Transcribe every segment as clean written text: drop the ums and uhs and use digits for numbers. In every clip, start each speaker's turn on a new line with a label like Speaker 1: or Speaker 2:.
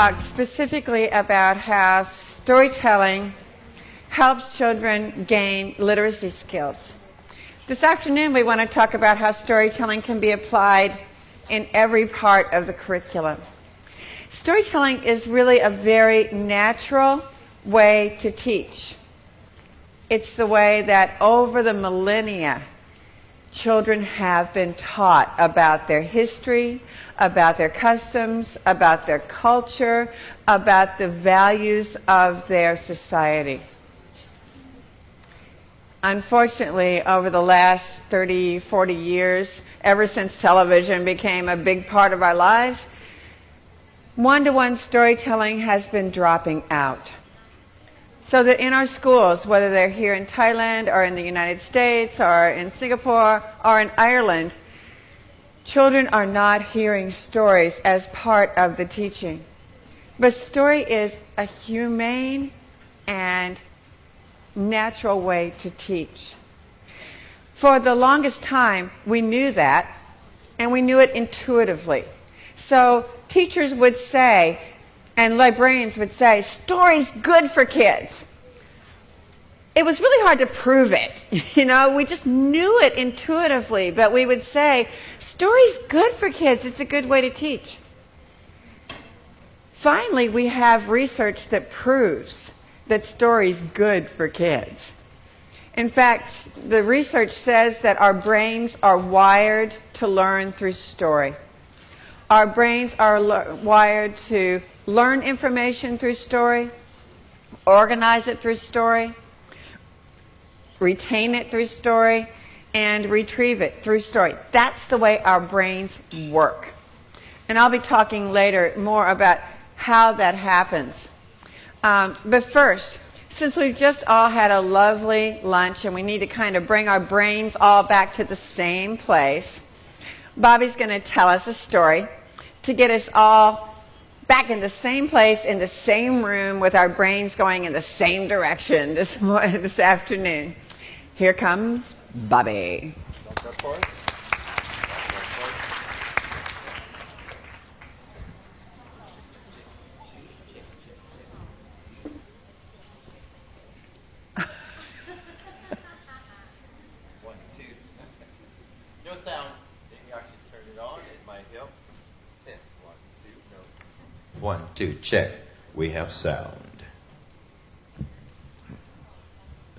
Speaker 1: talk specifically about how storytelling helps children gain literacy skills. This afternoon we want to talk about how storytelling can be applied in every part of the curriculum. Storytelling is really a very natural way to teach. It's the way that over the millennia children have been taught about their history, about their customs, about their culture, about the values of their society. Unfortunately, over the last 30, 40 years, ever since television became a big part of our lives, one-to-one storytelling has been dropping out. So that in our schools, whether they're here in Thailand or in the United States or in Singapore or in Ireland, children are not hearing stories as part of the teaching. But story is a humane and natural way to teach. For the longest time, we knew that, and we knew it intuitively. So teachers would say, and librarians would say, story's good for kids. It was really hard to prove it. We just knew it intuitively, but we would say, story's good for kids. It's a good way to teach. Finally, we have research that proves that story's good for kids. In fact, the research says that our brains are wired to learn through story. Our brains are wired to learn information through story, organize it through story, retain it through story, and retrieve it through story. That's the way our brains work. And I'll be talking later more about how that happens. But first, since we've just all had a lovely lunch and we need to kind of bring our brains all back to the same place, Bobby's going to tell us a story to get us all back in the same place, in the same room, with our brains going in the same direction this afternoon. Here comes Bobby.
Speaker 2: One, two. No sound. Maybe I should turn it on. It might help. Test. 1, 2. No. 1, 2. Check. We have sound.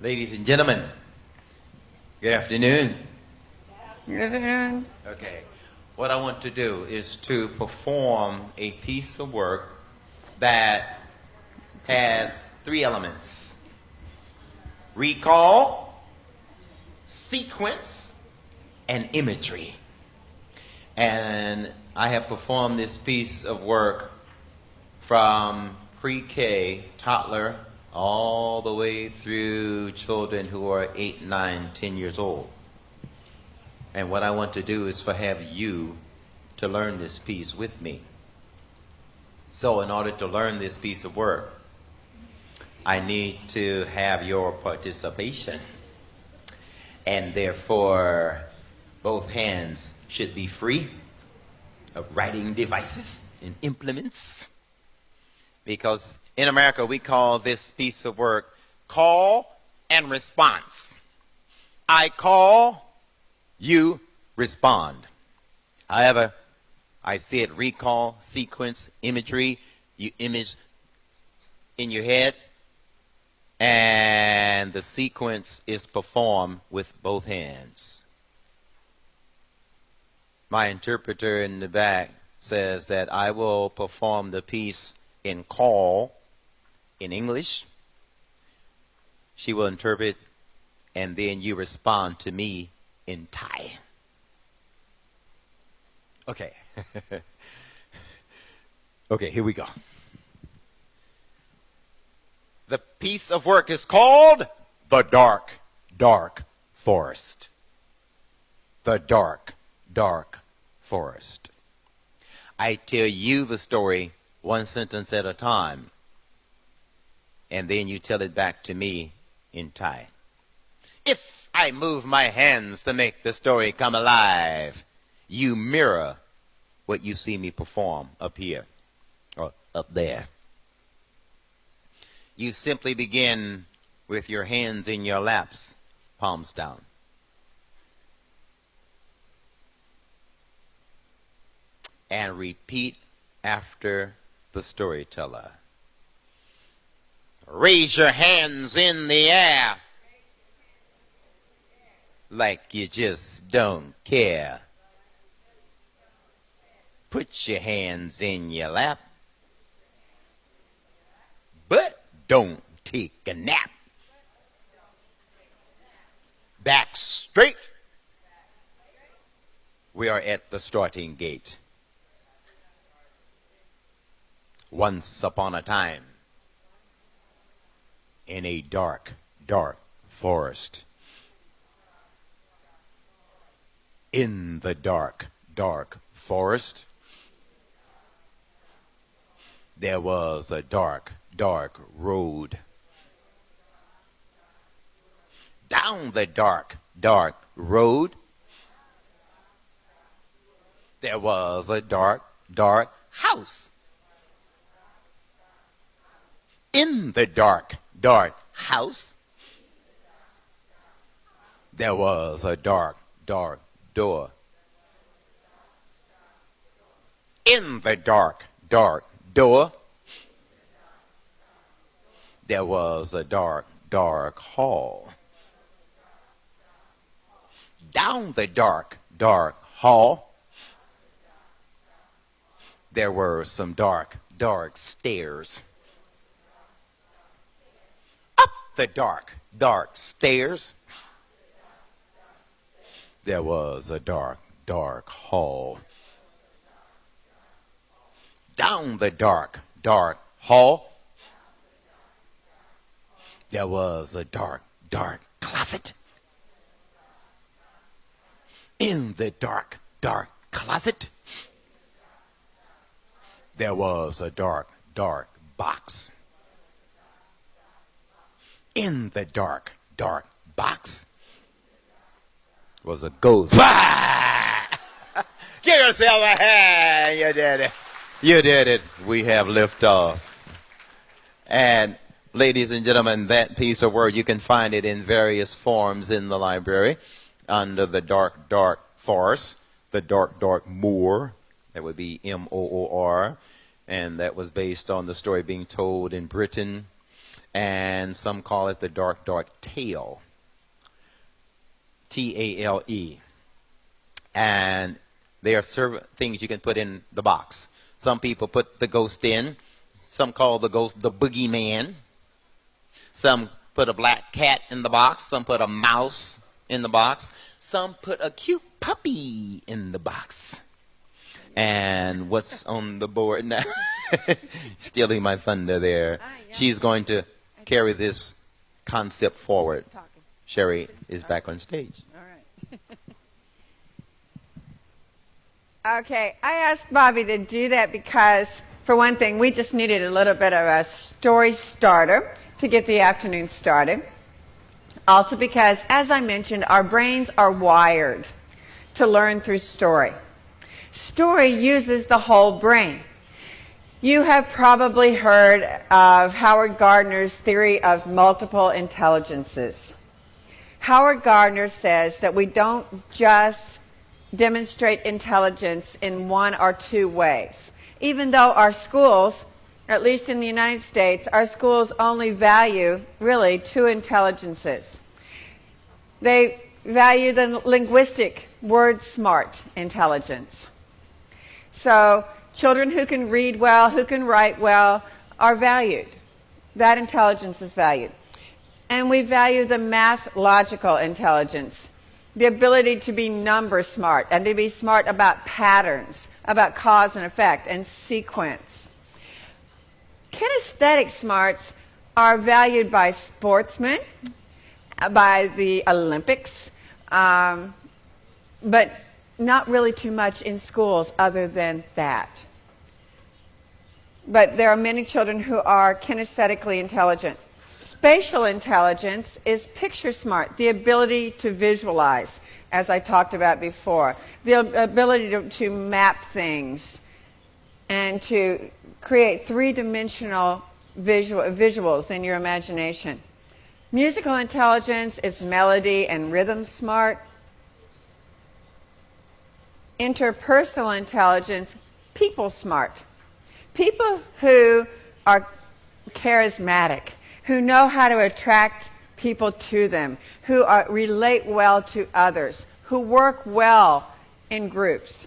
Speaker 2: Ladies and gentlemen, good afternoon.
Speaker 1: Good afternoon.
Speaker 2: Okay. What I want to do is to perform a piece of work that has 3 elements: recall, sequence, and imagery. And I have performed this piece of work from pre-K, toddler, all the way through children who are 8, 9, 10 years old. And what I want to do is have you to learn this piece with me. So in order to learn this piece of work, I need to have your participation. And therefore, both hands should be free of writing devices and implements. Because in America, we call this piece of work call and response. I call, you respond. However, I see it recall, sequence, imagery. You image in your head, and the sequence is performed with both hands. My interpreter in the back says that I will perform the piece in call in English. She will interpret, and then you respond to me in Thai. Okay. Okay, here we go. The piece of work is called The Dark, Dark Forest. The Dark, Dark Forest. I tell you the story one sentence at a time, and then you tell it back to me in Thai. If I move my hands to make the story come alive, you mirror what you see me perform up here. Or up there. You simply begin with your hands in your laps, palms down. And repeat after the storyteller. Raise your hands in the air like you just don't care. Put your hands in your lap, but don't take a nap. Back straight. We are at the starting gate. Once upon a time, in a dark, dark forest. In the dark, dark forest, there was a dark, dark road. Down the dark, dark road, there was a dark, dark house. In the dark, dark house, there was a dark, dark door. In the dark, dark door, there was a dark, dark hall. Down the dark, dark hall, there were some dark, dark stairs. Up the dark, dark stairs, there was a dark, dark hall. Down the dark, dark hall, there was a dark, dark closet. In the dark, dark closet, there was a dark, dark box. In the dark, dark box was a ghost. Give yourself a hand. You did it. You did it. We have liftoff. And ladies and gentlemen, that piece of work, you can find it in various forms in the library. Under the dark, dark forest, the dark, dark moor. That would be M-O-O-R. And that was based on the story being told in Britain. And some call it the dark, dark tale. T-A-L-E. And there are things you can put in the box. Some people put the ghost in. Some call the ghost the boogeyman. Some put a black cat in the box. Some put a mouse in the box. Some put a cute puppy in the box. And what's on the board now? Stealing my thunder there. Yeah. She's going to carry this concept forward. Sherry is back on stage.
Speaker 1: All right. Okay, I asked Bobby to do that because, for one thing, we just needed a little bit of a story starter to get the afternoon started. Also because, as I mentioned, our brains are wired to learn through story. Story uses the whole brain. You have probably heard of Howard Gardner's theory of multiple intelligences. Howard Gardner says that we don't just demonstrate intelligence in one or two ways. Even though our schools, at least in the United States, our schools only value, really, two intelligences. They value the linguistic, word-smart intelligence. So children who can read well, who can write well, are valued. That intelligence is valued. And we value the math-logical intelligence, the ability to be number smart and to be smart about patterns, about cause and effect and sequence. Kinesthetic smarts are valued by sportsmen, by the Olympics, but not really too much in schools other than that. But there are many children who are kinesthetically intelligent. Spatial intelligence is picture smart, the ability to visualize, as I talked about before, the ability to map things and to create three-dimensional visuals in your imagination. Musical intelligence is melody and rhythm smart. Interpersonal intelligence, people smart. People who are charismatic, who know how to attract people to them, who relate well to others, who work well in groups.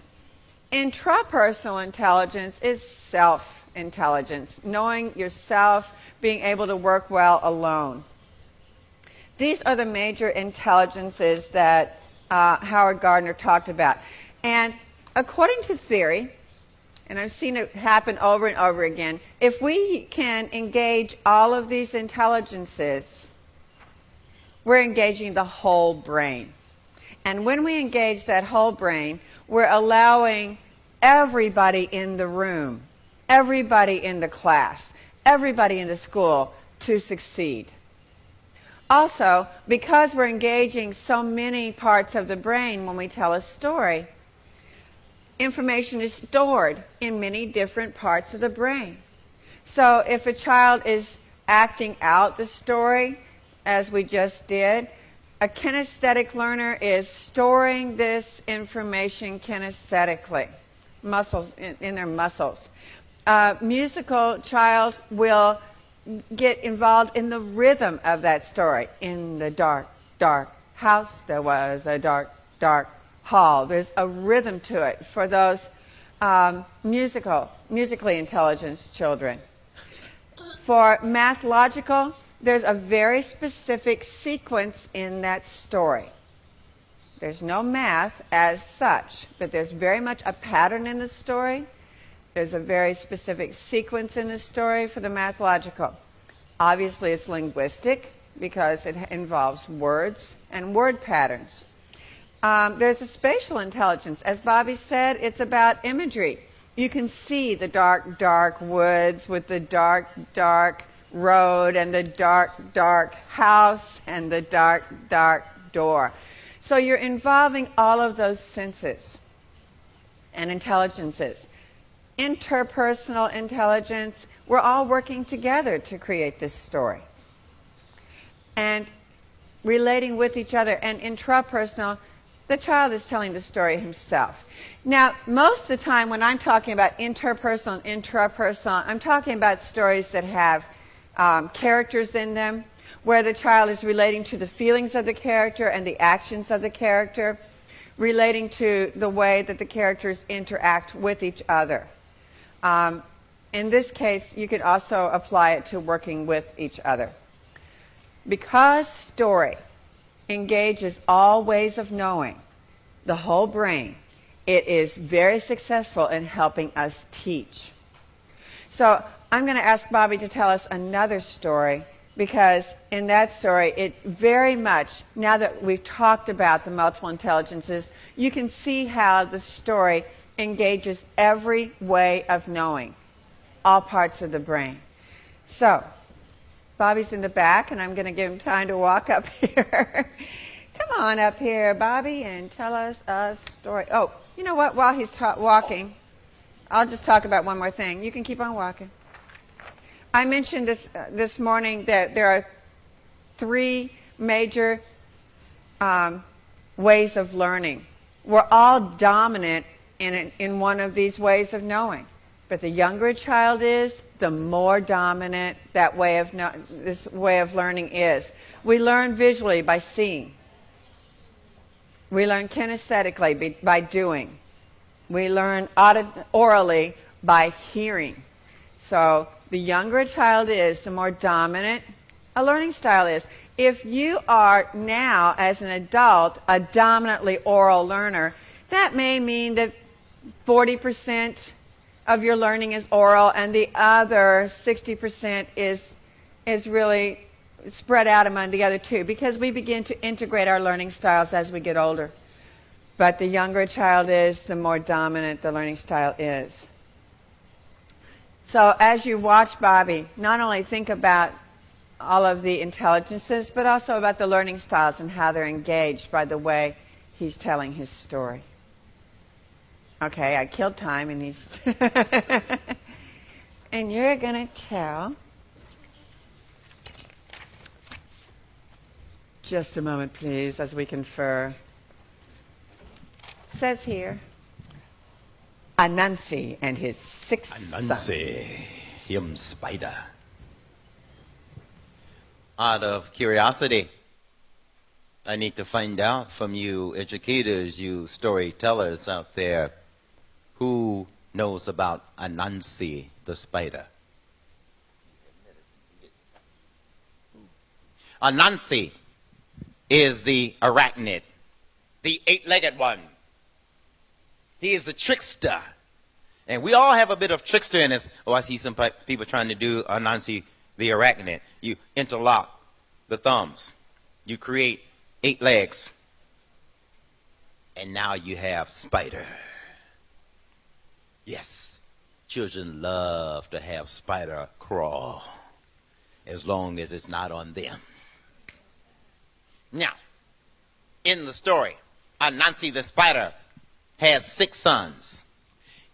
Speaker 1: Intrapersonal intelligence is self-intelligence, knowing yourself, being able to work well alone. These are the major intelligences that Howard Gardner talked about. And according to theory, and I've seen it happen over and over again, if we can engage all of these intelligences, we're engaging the whole brain. And when we engage that whole brain, we're allowing everybody in the room, everybody in the class, everybody in the school to succeed. Also, because we're engaging so many parts of the brain when we tell a story, information is stored in many different parts of the brain. So if a child is acting out the story, as we just did, a kinesthetic learner is storing this information kinesthetically, muscles in their muscles. A musical child will get involved in the rhythm of that story. In the dark, dark house, there was a dark, dark hall. There's a rhythm to it for those musically intelligent children. For mathological, there's a very specific sequence in that story. There's no math as such, but there's very much a pattern in the story. There's a very specific sequence in the story for the mathological. Obviously, it's linguistic because it involves words and word patterns. There's a spatial intelligence. As Bobby said, it's about imagery. You can see the dark, dark woods with the dark, dark road and the dark, dark house and the dark, dark door. So you're involving all of those senses and intelligences. Interpersonal intelligence, we're all working together to create this story. And relating with each other. And intrapersonal, the child is telling the story himself. Now, most of the time when I'm talking about interpersonal and intrapersonal, I'm talking about stories that have characters in them, where the child is relating to the feelings of the character and the actions of the character, relating to the way that the characters interact with each other. In this case, you could also apply it to working with each other. Because story engages all ways of knowing, the whole brain, it is very successful in helping us teach. So I'm going to ask Bobby to tell us another story, because in that story, it very much, now that we've talked about the multiple intelligences, you can see how the story engages every way of knowing, all parts of the brain. So, Bobby's in the back, and I'm going to give him time to walk up here. Come on up here, Bobby, and tell us a story. Oh, you know what? While he's walking, I'll just talk about one more thing. You can keep on walking. I mentioned this morning that there are three major ways of learning. We're all dominant in one of these ways of knowing. But the younger a child is, the more dominant that way of this way of learning is. We learn visually by seeing. We learn kinesthetically by doing. We learn orally by hearing. So the younger a child is, the more dominant a learning style is. If you are now, as an adult, a dominantly oral learner, that may mean that 40% of your learning is oral, and the other 60% is really spread out among the other two, because we begin to integrate our learning styles as we get older. But the younger a child is, the more dominant the learning style is. So as you watch Bobby, not only think about all of the intelligences, but also about the learning styles and how they're engaged by the way he's telling his story. Okay, I killed time and he's... And you're going to tell. Just a moment, please, as we confer. It says here, Anansi and his 6 sons.
Speaker 2: Anansi, him spider. Out of curiosity, I need to find out from you educators, you storytellers out there, who knows about Anansi the spider. Anansi is the arachnid, the 8-legged one. He is the trickster. And we all have a bit of trickster in us. Oh, I see some people trying to do Anansi the arachnid. You interlock the thumbs. You create 8 legs. And now you have spider. Yes, children love to have spider crawl, as long as it's not on them. Now, in the story, Anansi the spider has 6 sons.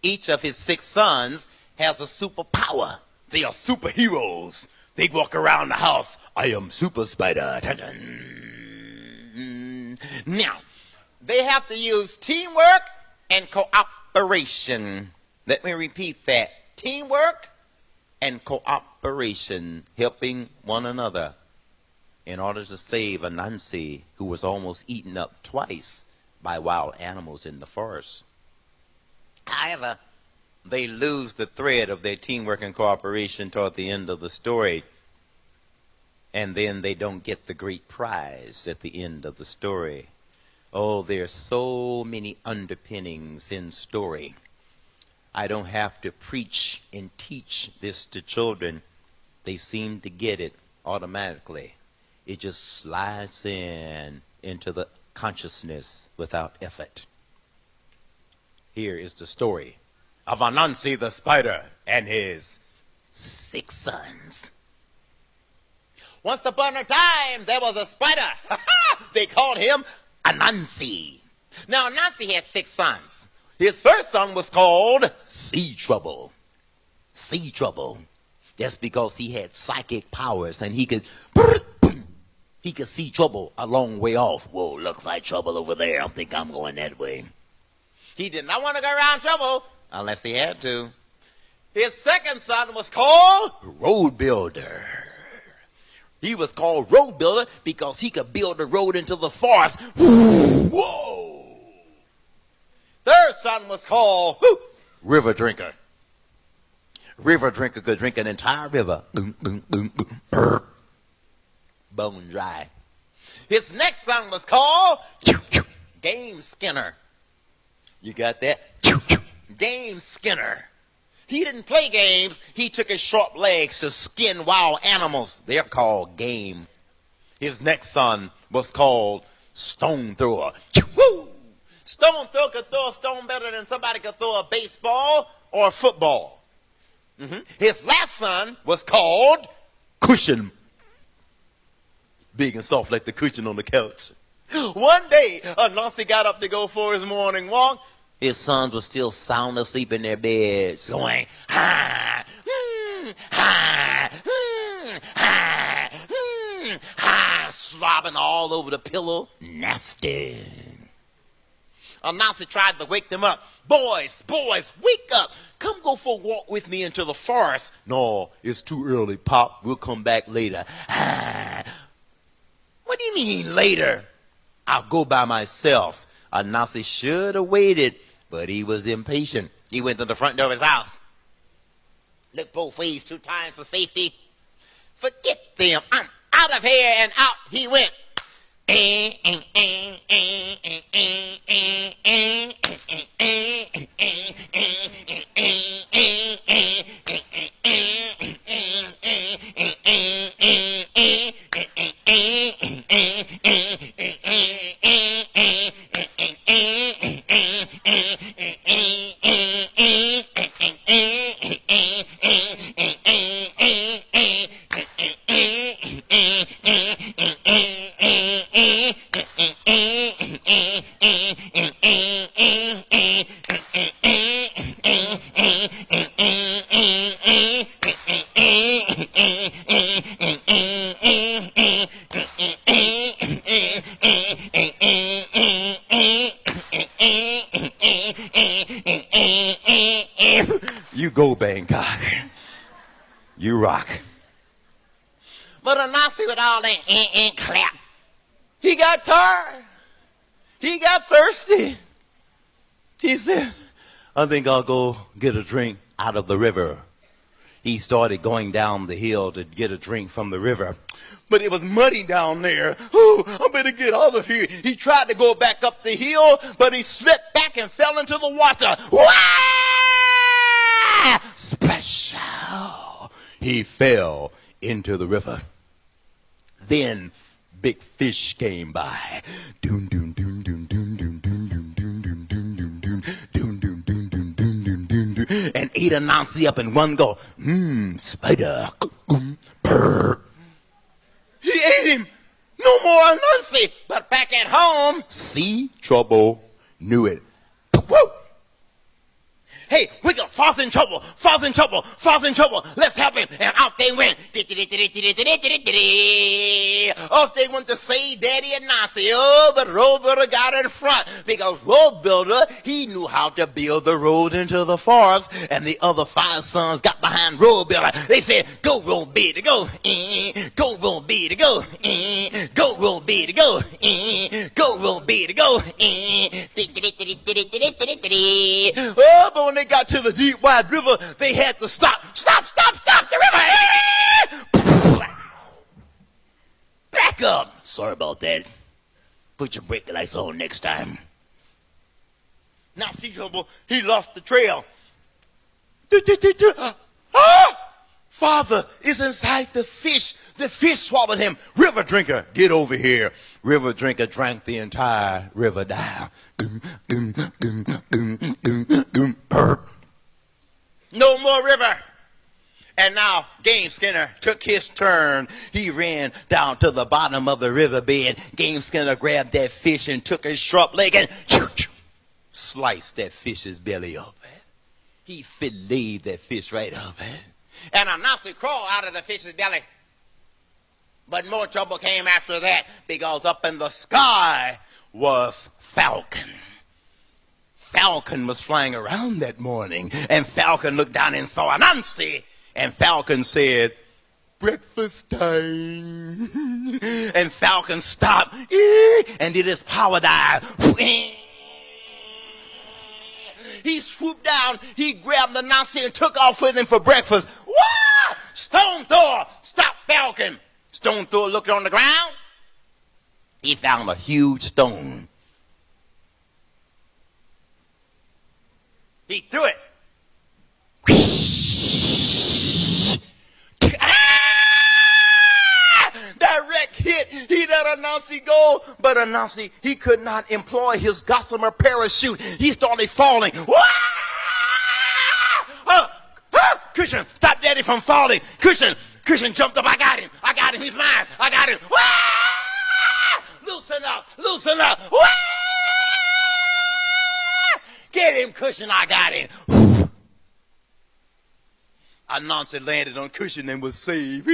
Speaker 2: Each of his 6 sons has a superpower. They are superheroes. They walk around the house. I am super spider. Now, they have to use teamwork and cooperation. Let me repeat that. Teamwork and cooperation, helping one another in order to save Anansi, who was almost eaten up twice by wild animals in the forest. However, they lose the thread of their teamwork and cooperation toward the end of the story, and then they don't get the great prize at the end of the story. Oh, there's so many underpinnings in story. I don't have to preach and teach this to children. They seem to get it automatically. It just slides into the consciousness without effort. Here is the story of Anansi the spider and his 6 sons. Once upon a time, there was a spider. They called him Anansi. Now, Anansi had 6 sons. His first son was called Sea Trouble. Sea Trouble. That's because he had psychic powers and he could see trouble a long way off. Whoa, looks like trouble over there. I think I'm going that way. He did not want to go around trouble unless he had to. His second son was called Road Builder. He was called Road Builder because he could build a road into the forest. Whoa! Third son was called River Drinker. River Drinker could drink an entire river. Bone dry. His next son was called Game Skinner. You got that? Game Skinner. He didn't play games. He took his short legs to skin wild animals. They're called game. His next son was called Stone Thrower. Stone Thrower could throw a stone better than somebody could throw a baseball or a football. His last son was called Cushion. Big and soft like the cushion on the couch. One day, Anansi got up to go for his morning walk. His sons were still sound asleep in their beds, going, ha, ha, ha, ha, slobbing all over the pillow. Nasty. Anansi tried to wake them up. Boys, wake up. Come go for a walk with me into the forest. No, it's too early, Pop. We'll come back later. What do you mean later? I'll go by myself. Anansi should have waited, but he was impatient. He went to the front door of his house. Looked both ways 2 times for safety. Forget them. I'm out of here, and out he went. go, Bangkok. You rock. But Anansi with all that clap, he got tired. He got thirsty. He said, I think I'll go get a drink out of the river. He started going down the hill to get a drink from the river. But it was muddy down there. Oh, I better get out of here. He tried to go back up the hill, but he slipped back and fell into the water. Wah! Splash! He fell into the river. Then big fish came by. Doon, doon, doon, doon, doon, doon, doon, doon, doon, doon, doon, doon, doon, doon, doon, doon, doon, doon, doon, doon, and ate Anansi up in one go. Spider. Brr. He ate him. No more Anansi. But back at home, see trouble, knew it. Woo! Hey, we got Father in trouble, Father in trouble, Father in trouble. Let's help him. And out they went. Off they went to save Daddy and Nancy. Oh, but Road Builder got in front. Because Road Builder, he knew how to build the road into the forest. And the other 5 sons got behind Road Builder. They said, go Road Builder, go. Go Road Builder, go. Go Road Builder, go. Go Road Builder, go. Oh, but when they got to the deep, wide river, they had to stop. Stop the river! Back up. Sorry about that. Put your brake lights on next time. Now, see, trouble, he lost the trail. Father is inside the fish. The fish swallowed him. River drinker, get over here. River drinker drank the entire river down. No more river. And now Game Skinner took his turn. He ran down to the bottom of the riverbed. Game Skinner grabbed that fish and took his sharp leg and sliced that fish's belly up. He filleted that fish right up. And Anansi crawled out of the fish's belly. But more trouble came after that, because up in the sky was Falcon. Falcon was flying around that morning, and Falcon looked down and saw Anansi, and Falcon said, breakfast time. And Falcon stopped and did his power dive. He swooped down, he grabbed Anansi and took off with him for breakfast. Wah! Stone Thrower, stop Falcon. Stone Thrower looked on the ground. He found a huge stone. He threw it. Direct hit. He let Anansi go, but Anansi, he could not employ his gossamer parachute. He started falling. Cushion, stop Daddy from falling. Cushion jumped up. I got him. He's mine. I got him. Loosen up. Get him, Cushion. I got him. Anansi landed on Cushion and was saved.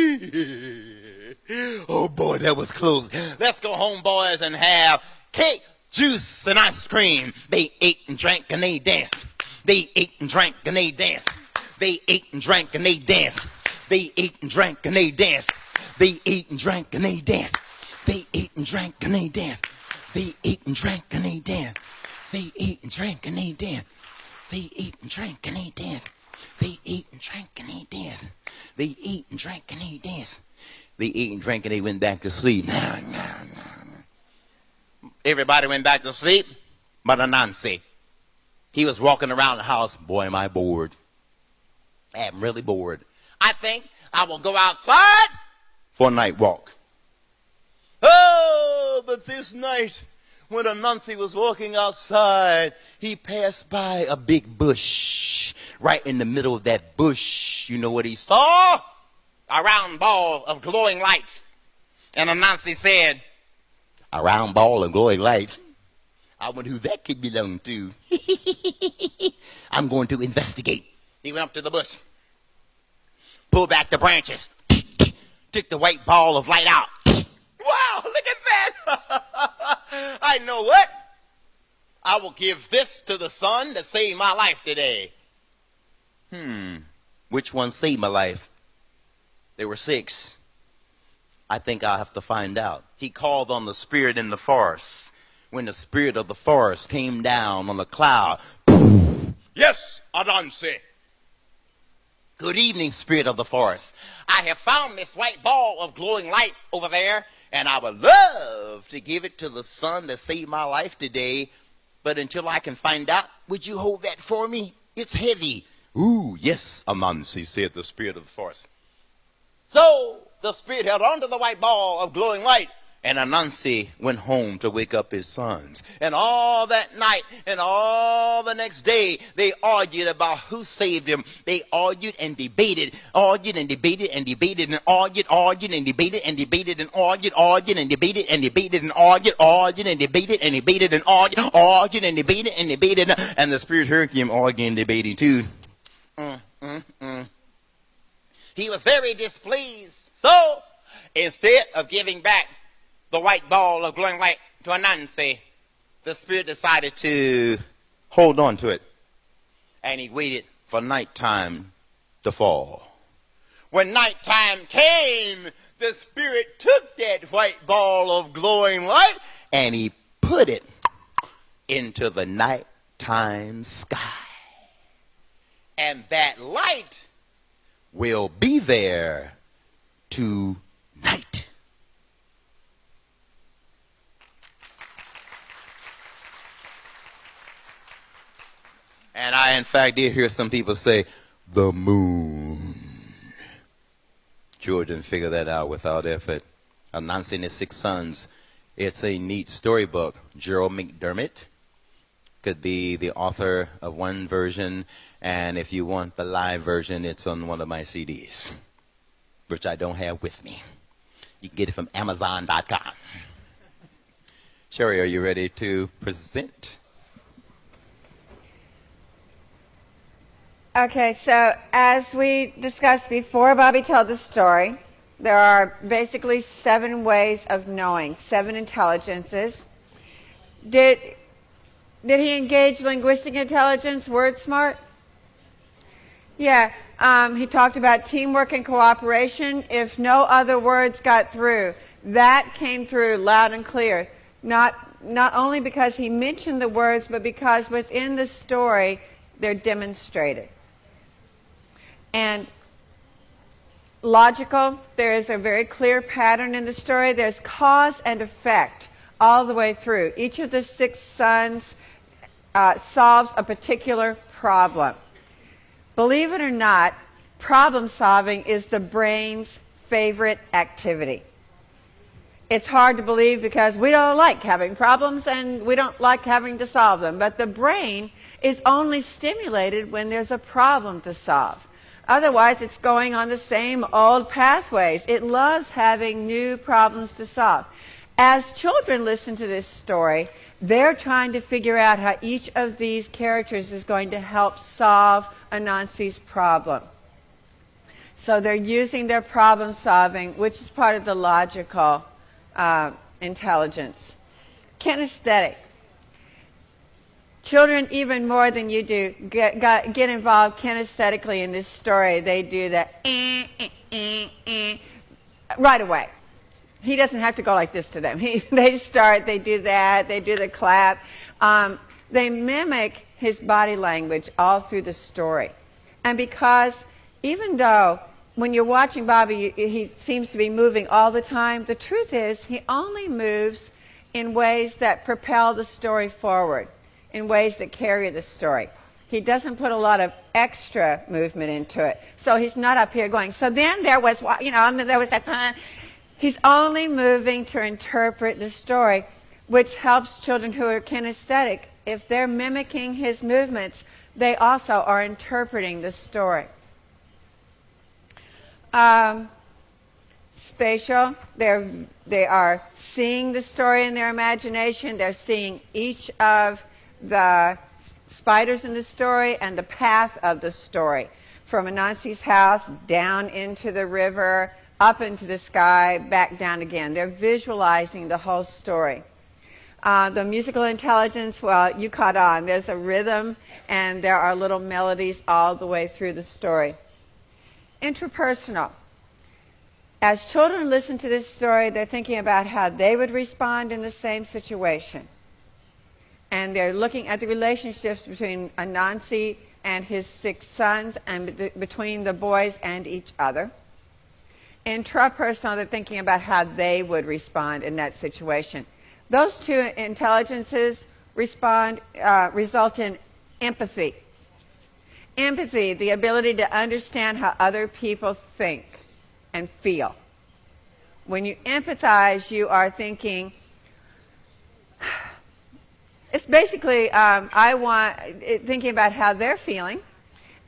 Speaker 2: Oh, boy, that was close. Let's go home, boys, and have cake, juice, and ice cream. They ate and drank and they danced. They ate and drank and they danced. They ate and drank and they danced. They ate and drank and they danced. They ate and drank and they danced. They ate and drank and they danced. They ate and drank and they danced. They ate and drank and they danced. They ate and drank and they danced. They ate and drank and they danced. They ate and drank and they danced. They ate and drank and they went back to sleep. Everybody went back to sleep but Anansi. He was walking around the house. Boy, am I bored. I am really bored. I think I will go outside for a night walk. Oh, but this night, when Anansi was walking outside, he passed by a big bush. Right in the middle of that bush, you know what he saw? A round ball of glowing light. And Anansi said, a round ball of glowing light? I wonder who that could belong to. I'm going to investigate. He went up to the bush, pulled back the branches, took the white ball of light out. Wow, look at that. I know what? I will give this to the son that saved my life today. Which one saved my life? There were 6. I think I'll have to find out. He called on the spirit in the forest. When the spirit of the forest came down on the cloud. Yes, Adanse. Good evening, spirit of the forest. I have found this white ball of glowing light over there, and I would love to give it to the son that saved my life today. But until I can find out, would you hold that for me? It's heavy. Ooh, yes, Anansi, said the spirit of the forest. So the spirit held on to the white ball of glowing light, and Anansi went home to wake up his sons. And all that night and all the next day, they argued about who saved him. They argued and debated, and argued and debated and and debated and debated and argued and debated and debated and argued and debated and debated and argued and debated and debated. And the spirit heard him arguing and debating too. He was very displeased. So instead of giving back the white ball of glowing light to Anansi, the spirit decided to hold on to it. And he waited for nighttime to fall. When nighttime came, the spirit took that white ball of glowing light and he put it into the nighttime sky. And that light will be there tonight. And I, in fact, did hear some people say, the moon. Children figure that out without effort. Anansi and his 6 sons. It's a neat storybook. Gerald McDermott could be the author of one version. And if you want the live version, it's on one of my CDs, which I don't have with me. You can get it from Amazon.com. Sherry, are you ready to present?
Speaker 1: Okay, so as we discussed before Bobby told the story, there are basically 7 ways of knowing, 7 intelligences. Did he engage linguistic intelligence, word smart? Yeah, he talked about teamwork and cooperation. If no other words got through, that came through loud and clear. Not only because he mentioned the words, but because within the story, they're demonstrated. And logical, there is a very clear pattern in the story. There's cause and effect all the way through. Each of the 6 sons solves a particular problem. Believe it or not, problem solving is the brain's favorite activity. It's hard to believe because we don't like having problems and we don't like having to solve them. But the brain is only stimulated when there's a problem to solve. Otherwise, it's going on the same old pathways. It loves having new problems to solve. As children listen to this story, they're trying to figure out how each of these characters is going to help solve Anansi's problem. So they're using their problem solving, which is part of the logical intelligence. Kinesthetic. Children, even more than you do, get involved kinesthetically in this story. They do the right away. He doesn't have to go like this to them. They start, they do that, they do the clap. They mimic his body language all through the story. And because even though when you're watching Bobby, he seems to be moving all the time, the truth is he only moves in ways that propel the story forward, in ways that carry the story. He doesn't put a lot of extra movement into it. So he's not up here going, so then there was, and then there was that. He's only moving to interpret the story, which helps children who are kinesthetic. If they're mimicking his movements, they also are interpreting the story. Spatial, they are seeing the story in their imagination. They're seeing each of the spiders in the story and the path of the story. From Anansi's house, down into the river, up into the sky, back down again. They're visualizing the whole story. The musical intelligence, well, you caught on. There's a rhythm, and there are little melodies all the way through the story. Interpersonal. As children listen to this story, they're thinking about how they would respond in the same situation. And they're looking at the relationships between Anansi and his 6 sons, and between the boys and each other. Intrapersonal, they're thinking about how they would respond in that situation. Those 2 intelligences result in empathy. Empathy, the ability to understand how other people think and feel. When you empathize, you are thinking, it's basically thinking about how they're feeling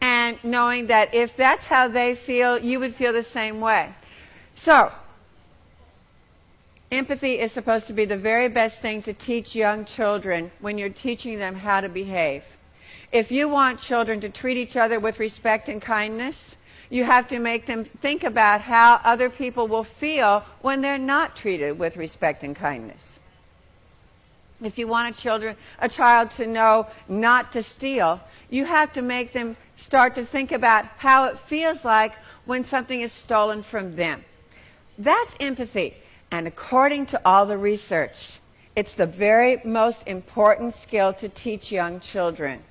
Speaker 1: and knowing that if that's how they feel, you would feel the same way. So, empathy is supposed to be the very best thing to teach young children when you're teaching them how to behave. If you want children to treat each other with respect and kindness, you have to make them think about how other people will feel when they're not treated with respect and kindness. If you want a child to know not to steal, you have to make them start to think about how it feels like when something is stolen from them. That's empathy. And according to all the research, it's the very most important skill to teach young children.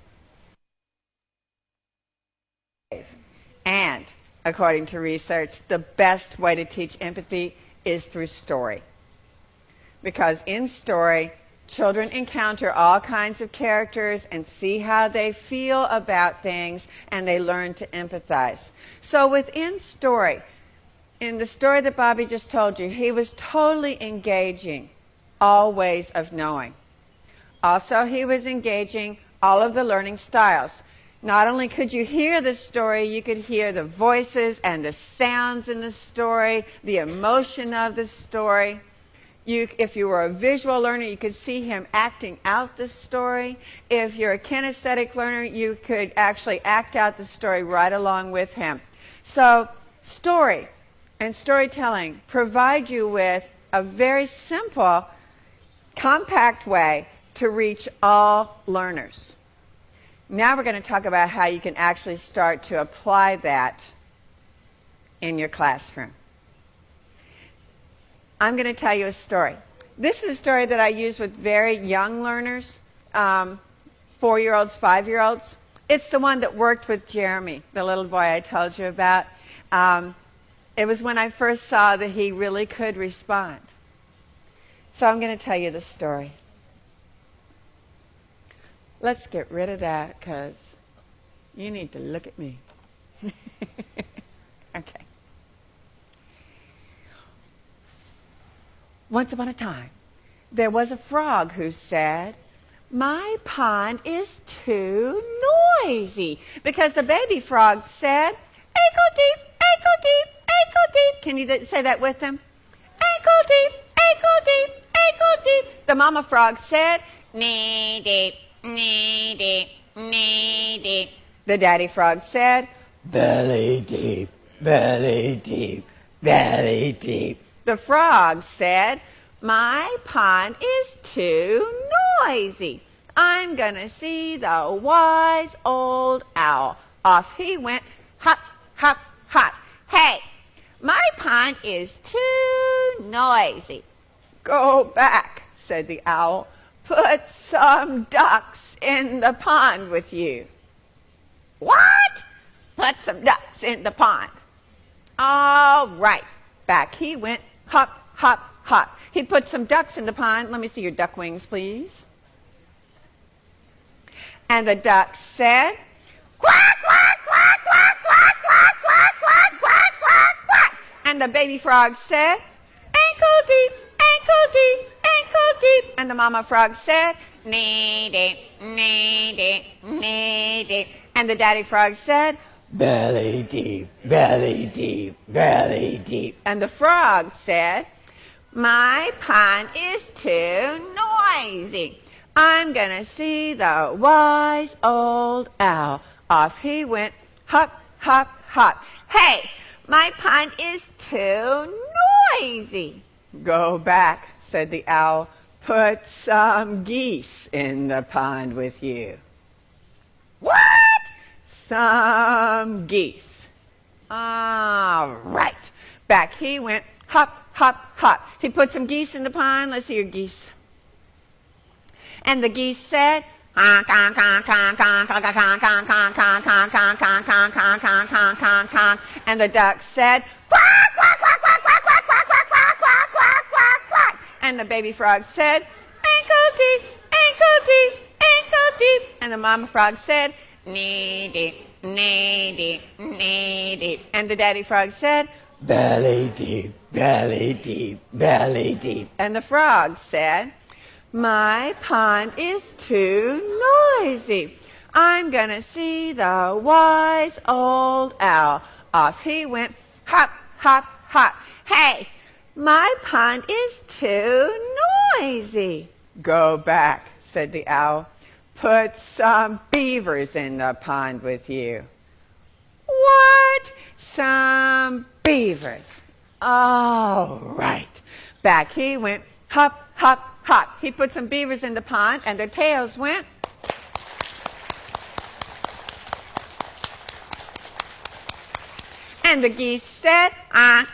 Speaker 1: And according to research, the best way to teach empathy is through story. Because in story, children encounter all kinds of characters and see how they feel about things, and they learn to empathize. So within story, in the story that Bobby just told you, he was totally engaging all ways of knowing. Also, he was engaging all of the learning styles. Not only could you hear the story, you could hear the voices and the sounds in the story, the emotion of the story. If you were a visual learner, you could see him acting out the story. If you're a kinesthetic learner, you could actually act out the story right along with him. So, story and storytelling provide you with a very simple, compact way to reach all learners. Now we're going to talk about how you can actually start to apply that in your classroom. I'm going to tell you a story. This is a story that I use with very young learners, 4-year-olds, 5-year-olds. It's the one that worked with Jeremy, the little boy I told you about. It was when I first saw that he really could respond. So I'm going to tell you the story. Let's get rid of that because you need to look at me. Okay. Once upon a time, there was a frog who said, "My pond is too noisy," because the baby frog said, "Ankle deep, ankle deep, ankle deep." Can you say that with them? Ankle deep, ankle deep, ankle deep. The mama frog said, "Knee deep, knee deep, knee deep." The daddy frog said, "Belly deep, belly deep, belly deep." The frog said, "My pond is too noisy. I'm going to see the wise old owl." Off he went, hop, hop, hop. "Hey, my pond is too noisy." "Go back," said the owl. "Put some ducks in the pond with you." "What?" "Put some ducks in the pond." "All right." Back he went, hop, hop, hop. He put some ducks in the pond. "Let me see your duck wings, please." And the ducks said, "Quack, quack, quack, quack, quack, quack, quack, quack, quack, quack, quack." And the baby frog said, "Ankle deep, ankle deep, ankle deep." And the mama frog said, "Knee deep, knee deep, knee deep." And the daddy frog said, "Belly deep, belly deep, belly deep." And the frog said, "My pond is too noisy. I'm going to see the wise old owl." Off he went, hop, hop, hop. "Hey, my pond is too noisy." "Go back," said the owl. put some geese in the pond with you. What? Some geese. All right. Back he went, hop, hop, hop. He put some geese in the pond. Let's see your geese. And the geese said, and the duck said, quack, quack, quack, quack, quack, quack, quack, quack, quack, quack, quack, quack, quack. And the baby frog said, ankle deep, ankle deep, ankle deep. And the mama frog said, knee deep, knee deep, knee deep. And the daddy frog said, belly deep, belly deep, belly deep. And the frog said, my pond is too noisy. I'm going to see the wise old owl. Off he went, hop, hop, hop. Hey, my pond is too noisy. Go back, said the owl. Put some beavers in the pond with you. What? Some beavers. All right. Back he went, hop, hop, hop. He put some beavers in the pond, and their tails went. And the geese said, and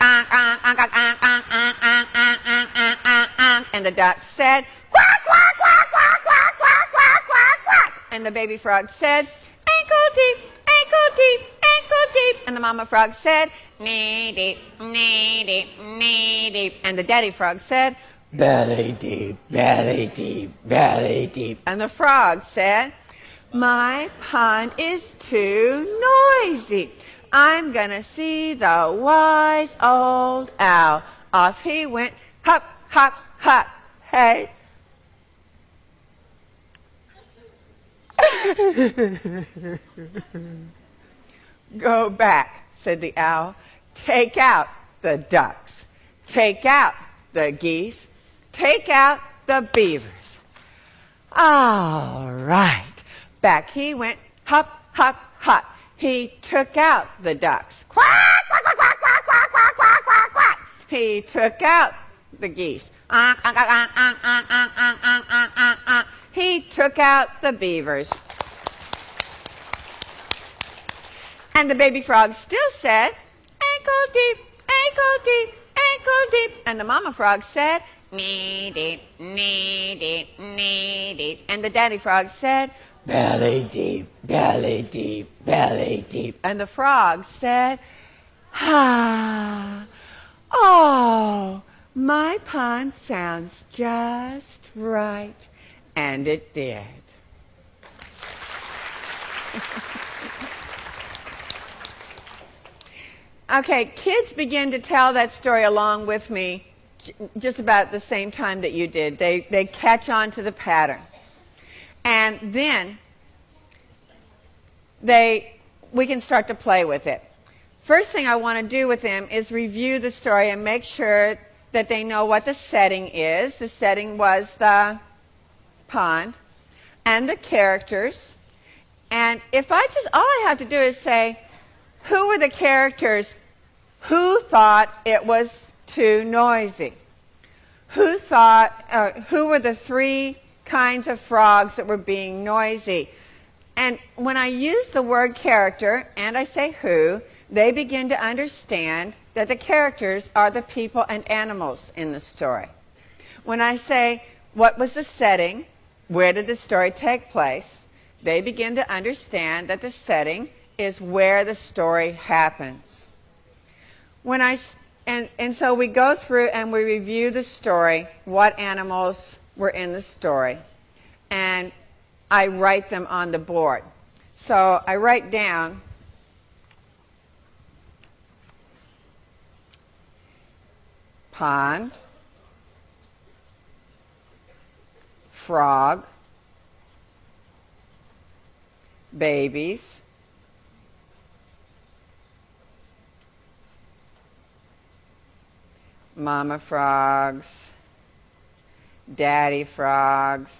Speaker 1: the duck said, quack, quack, quack, quack, quack, quack, quack, quack, quack. And the baby frog said, ankle deep, ankle deep, ankle deep. And the mama frog said, knee deep, knee deep, knee deep. And the daddy frog said, belly deep, belly deep, belly deep. And the frog said, my pond is too noisy. I'm going to see the wise old owl. Off he went, hop, hop, hop. Hey. Go back, said the owl. Take out the ducks. Take out the geese. Take out the beavers. All right. Back he went, hop, hop, hop. He took out the ducks. Quack, quack, quack, quack, quack, quack, quack, quack, quack, quack. He took out the geese. He took out the beavers. And the baby frog still said, ankle deep, ankle deep, ankle deep. And the mama frog said, knee deep, knee deep, knee deep. And the daddy frog said, belly deep, belly deep, belly deep. And the frog said, ah, oh, my pond sounds just right. And it did. Okay, kids begin to tell that story along with me just about the same time that you did. They catch on to the pattern. And then we can start to play with it. First thing I want to do with them is review the story and make sure that they know what the setting is. The setting was the pond and the characters. And if all I have to do is say, who were the characters who thought it was too noisy? Who were the three kinds of frogs that were being noisy? And when I use the word character and I say who, they begin to understand that the characters are the people and animals in the story. When I say what was the setting, where did the story take place, they begin to understand that the setting is where the story happens. And so we go through and we review the story, what animals were in the story, and I write them on the board. So I write down pond, frog, babies, mama frogs, daddy frogs.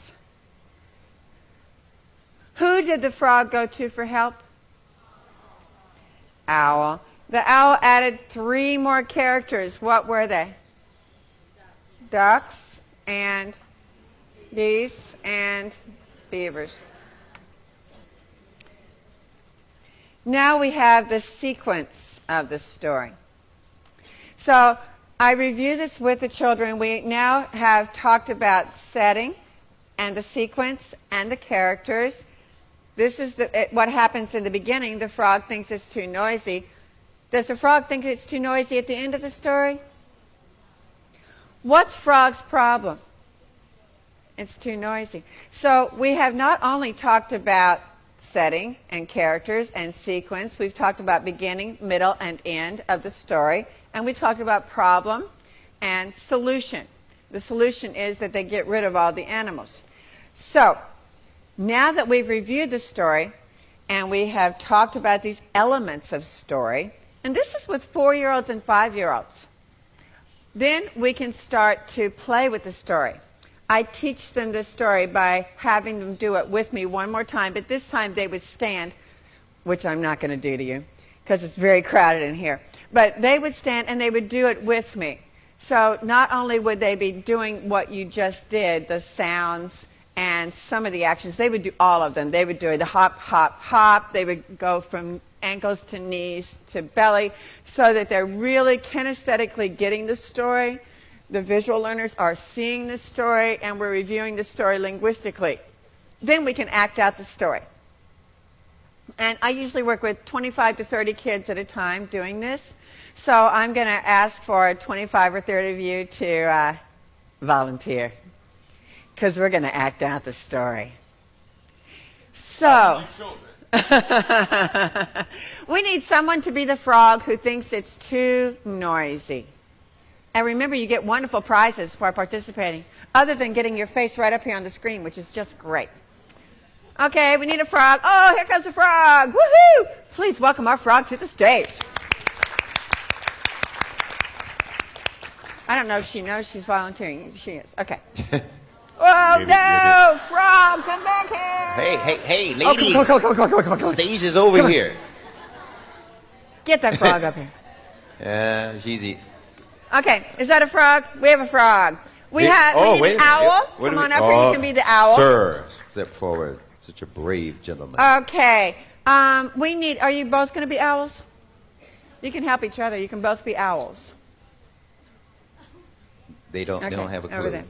Speaker 1: Who did the frog go to for help? Owl. The owl added 3 more characters. What were they? Ducks and geese, and beavers. Now we have the sequence of the story. So I review this with the children. We now have talked about setting and the sequence and the characters. This is what happens in the beginning. The frog thinks it's too noisy. Does the frog think it's too noisy at the end of the story? What's Frog's problem? It's too noisy. So we have not only talked about setting and characters and sequence. We've talked about beginning, middle, and end of the story. And we talked about problem and solution. The solution is that they get rid of all the animals. So now that we've reviewed the story and we have talked about these elements of story, and this is with 4-year-olds and 5-year-olds, then we can start to play with the story. I teach them the story by having them do it with me one more time, but this time they would stand, which I'm not going to do to you because it's very crowded in here. But they would stand and they would do it with me. So not only would they be doing what you just did, the sounds and some of the actions, they would do all of them. They would do the hop, hop, hop. They would go from ankles to knees to belly so that they're really kinesthetically getting the story. The visual learners are seeing the story, and we're reviewing the story linguistically. Then we can act out the story. And I usually work with 25 to 30 kids at a time doing this. So I'm going to ask for 25 or 30 of you to volunteer, because we're going to act out the story. So we need someone to be the frog who thinks it's too noisy. And remember, you get wonderful prizes for participating, other than getting your face right up here on the screen, which is just great. Okay, we need a frog. Oh, here comes the frog. Woohoo! Please welcome our frog to the stage. I don't know if she knows she's volunteering. She is. Okay. Oh, no! Frog, come back here!
Speaker 2: Hey, lady!
Speaker 1: Oh, come on.
Speaker 2: Stage is over here.
Speaker 1: Get that frog up here.
Speaker 2: She's...
Speaker 1: Okay, is that a frog? We have a frog. We need an owl. Come on up here. You can be the owl.
Speaker 3: Sir, step forward. Such a brave gentleman.
Speaker 1: Okay. Are you both going to be owls? You can help each other. You can both be owls.
Speaker 3: They don't have a clue.
Speaker 1: Over there.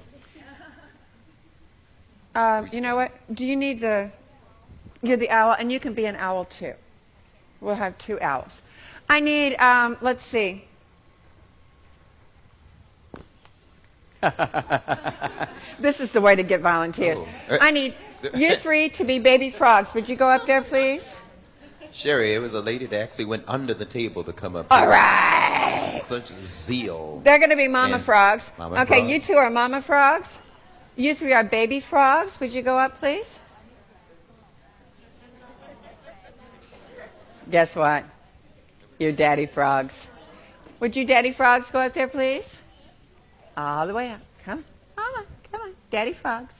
Speaker 1: You know what? Do you need you're the owl, and you can be an owl too. We'll have 2 owls. I need, let's see. This is the way to get volunteers.
Speaker 3: Oh.
Speaker 1: I need you 3 to be baby frogs. Would you go up there, please?
Speaker 3: Sherry, it was a lady that actually went under the table to come up
Speaker 1: All
Speaker 3: here.
Speaker 1: right.
Speaker 3: Such zeal.
Speaker 1: They're going to be mama frogs.
Speaker 3: Mama
Speaker 1: okay,
Speaker 3: frogs.
Speaker 1: You 2 are mama frogs. You 3 are baby frogs. Would you go up, please? Guess what? You're daddy frogs. Would you daddy frogs go up there, please? All the way up. Come on. Come on. Daddy frogs.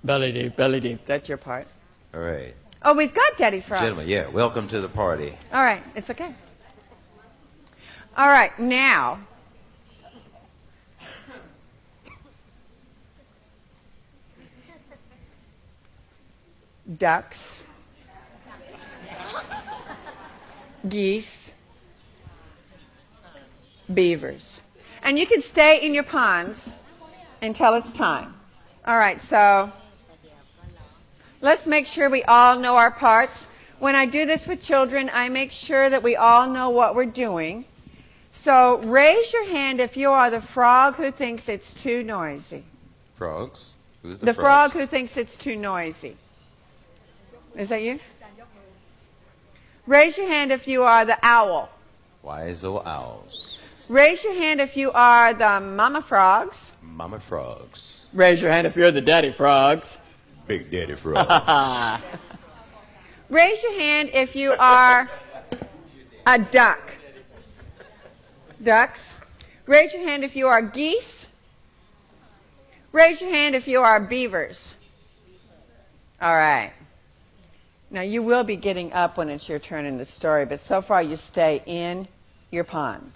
Speaker 1: Belly deep. That's your part.
Speaker 3: All right.
Speaker 1: Oh, we've got daddy frogs.
Speaker 3: Gentlemen, yeah, welcome to the party.
Speaker 1: All right. It's okay. All right. Now, ducks, geese, beavers. And you can stay in your ponds until it's time. All right, so let's make sure we all know our parts. When I do this with children, I make sure that we all know what we're doing. So raise your hand if you are the frog who thinks it's too noisy.
Speaker 3: Frogs? Who's
Speaker 1: The frog who thinks it's too noisy. Is that you? Raise your hand if you are the owl.
Speaker 3: Wise old owls.
Speaker 1: Raise your hand if you are the mama frogs.
Speaker 3: Mama frogs.
Speaker 1: Raise your hand if you're the daddy frogs.
Speaker 3: Big daddy frogs.
Speaker 1: Raise your hand if you are a duck. Ducks. Raise your hand if you are geese. Raise your hand if you are beavers. All right. Now, you will be getting up when it's your turn in the story, but so far you stay in your ponds.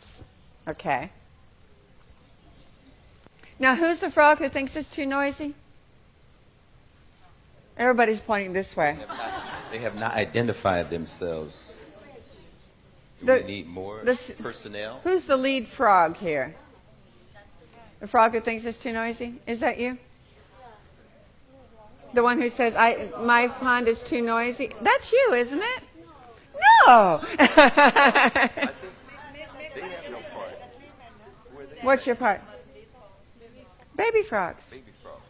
Speaker 1: Okay? Now, who's the frog who thinks it's too noisy? Everybody's pointing this way.
Speaker 3: They have not identified themselves. Do we need more personnel?
Speaker 1: Who's the lead frog here? The frog who thinks it's too noisy? Is that you? The one who says, my pond is too noisy? That's you, isn't it? No!
Speaker 3: They have no part.
Speaker 1: What's your part? Baby frogs.
Speaker 3: Baby frogs.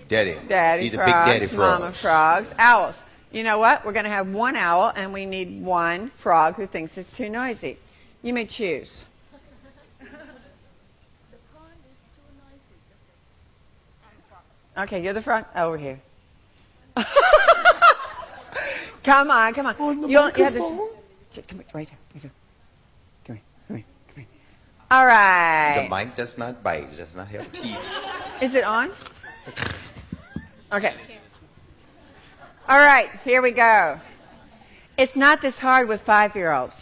Speaker 3: Daddy.
Speaker 1: Daddy
Speaker 3: These
Speaker 1: frogs,
Speaker 3: are big daddy frogs.
Speaker 1: mama frogs, owls. You know what? We're going to have one owl, and we need one frog who thinks it's too noisy. You may choose. Okay, you're the frog. Over here. Come on. You have to. Come right here. Come here. All right.
Speaker 3: The mic does not bite. It does not have teeth.
Speaker 1: Is it on? Okay. All right, here we go. It's not this hard with 5-year-olds.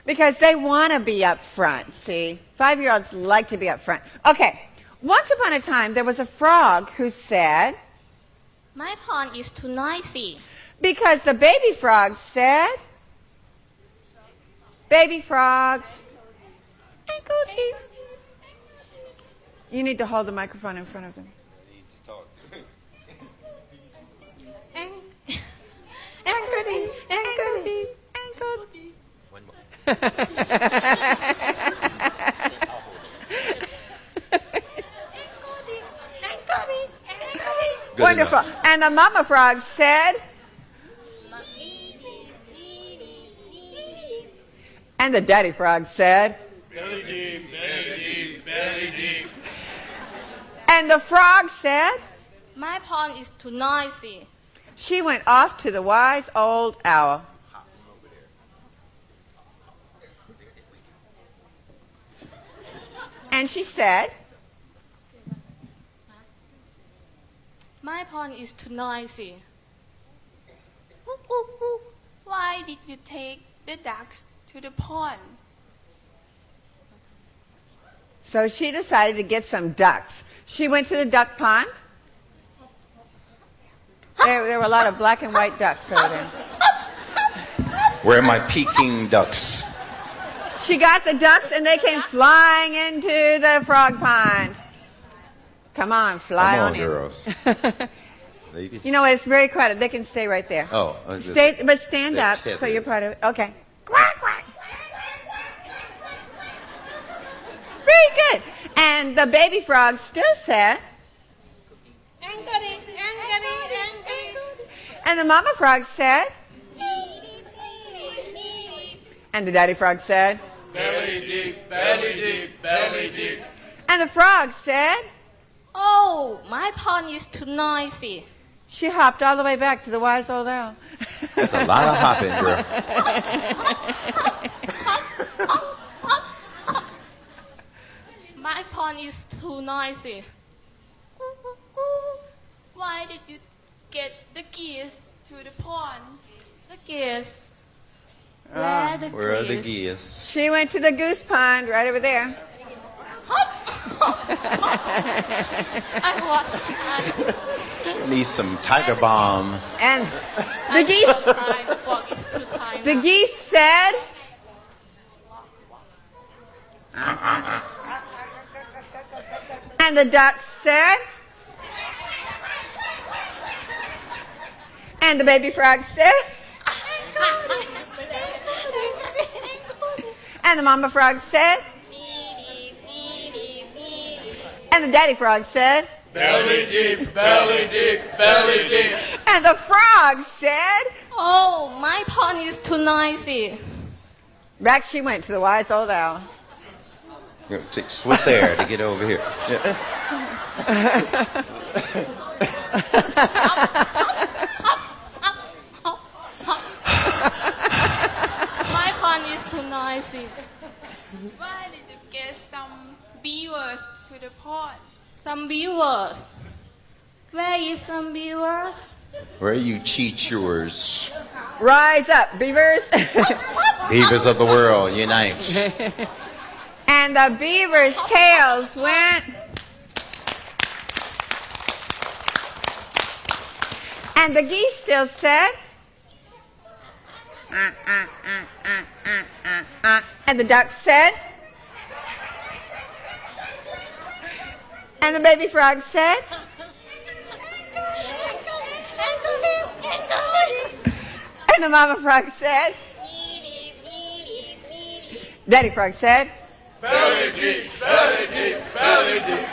Speaker 1: Because they want to be up front, see? 5-year-olds like to be up front. Okay, once upon a time, there was a frog who said...
Speaker 4: My pond is too noisy.
Speaker 1: Because the baby frog said... Baby frogs... You need to hold the microphone in front of them.
Speaker 3: I need to talk. One more.
Speaker 1: Wonderful.
Speaker 3: Enough.
Speaker 1: And the mama frog said... And the daddy frog said...
Speaker 5: Belly deep, belly deep, belly deep.
Speaker 1: And the frog said...
Speaker 4: My pond is too noisy.
Speaker 1: She went off to the wise old owl. And she said...
Speaker 4: My pond is too noisy. Why did you take the ducks to the pond?
Speaker 1: So she decided to get some ducks. She went to the duck pond. There were a lot of black and white ducks over there.
Speaker 3: Where are my Peking ducks?
Speaker 1: She got the ducks and they came flying into the frog pond. Come on, fly
Speaker 3: Come on,
Speaker 1: in.
Speaker 3: girls. Ladies.
Speaker 1: You know, it's very crowded. They can stay right there.
Speaker 3: Oh.
Speaker 1: But stand up so you're part of it. Okay. Quack, quack. Very good. And the baby frog still said... And the mama frog said... And the daddy frog said...
Speaker 5: Belly deep, belly deep, belly deep.
Speaker 1: And the frog said...
Speaker 4: Oh, my pond is too noisy.
Speaker 1: She hopped all the way back to the wise old owl.
Speaker 3: That's a lot of hopping, girl.
Speaker 4: My pond is too noisy. Why did you get the geese to the pond? The geese. Where are the
Speaker 3: Where are the
Speaker 4: geese?
Speaker 3: geese?
Speaker 1: She went to the goose pond right over there.
Speaker 4: I
Speaker 3: Need some tiger balm.
Speaker 1: And the geese said... And the duck said... And the baby frog said... And the mama frog said... And the daddy frog said...
Speaker 5: Belly deep, belly deep, belly deep.
Speaker 1: And the frog said...
Speaker 4: Oh, my pond is too noisy.
Speaker 1: Back she went to the wise old owl.
Speaker 3: Take Swiss air to get over here.
Speaker 4: My pond is too noisy. Why did you get some beavers to the pond? Some beavers. Where is some beavers?
Speaker 3: Where are you cheaters?
Speaker 1: Rise up, beavers.
Speaker 3: Beavers of the world, unite.
Speaker 1: And the beavers' tails went. And the geese still said. And the duck said. And the baby frog said. And the mama frog said. Daddy frog said.
Speaker 5: Belly deep, belly deep, belly deep.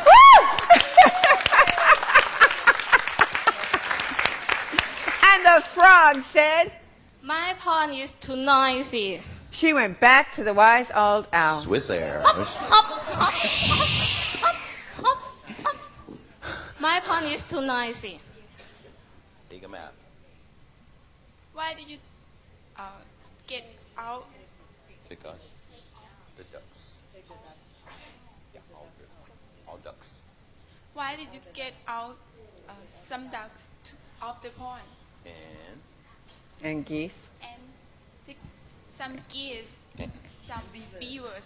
Speaker 1: Woo! And the frog said.
Speaker 4: My pond is too noisy.
Speaker 1: She went back to the wise old owl.
Speaker 3: Swiss air.
Speaker 4: My pond is too noisy.
Speaker 3: Take a map.
Speaker 4: Why did you get out?
Speaker 3: Take out the ducks. Yeah, all ducks.
Speaker 4: Why did you get out some ducks of the pond
Speaker 1: And geese.
Speaker 4: and take some geese, some beavers?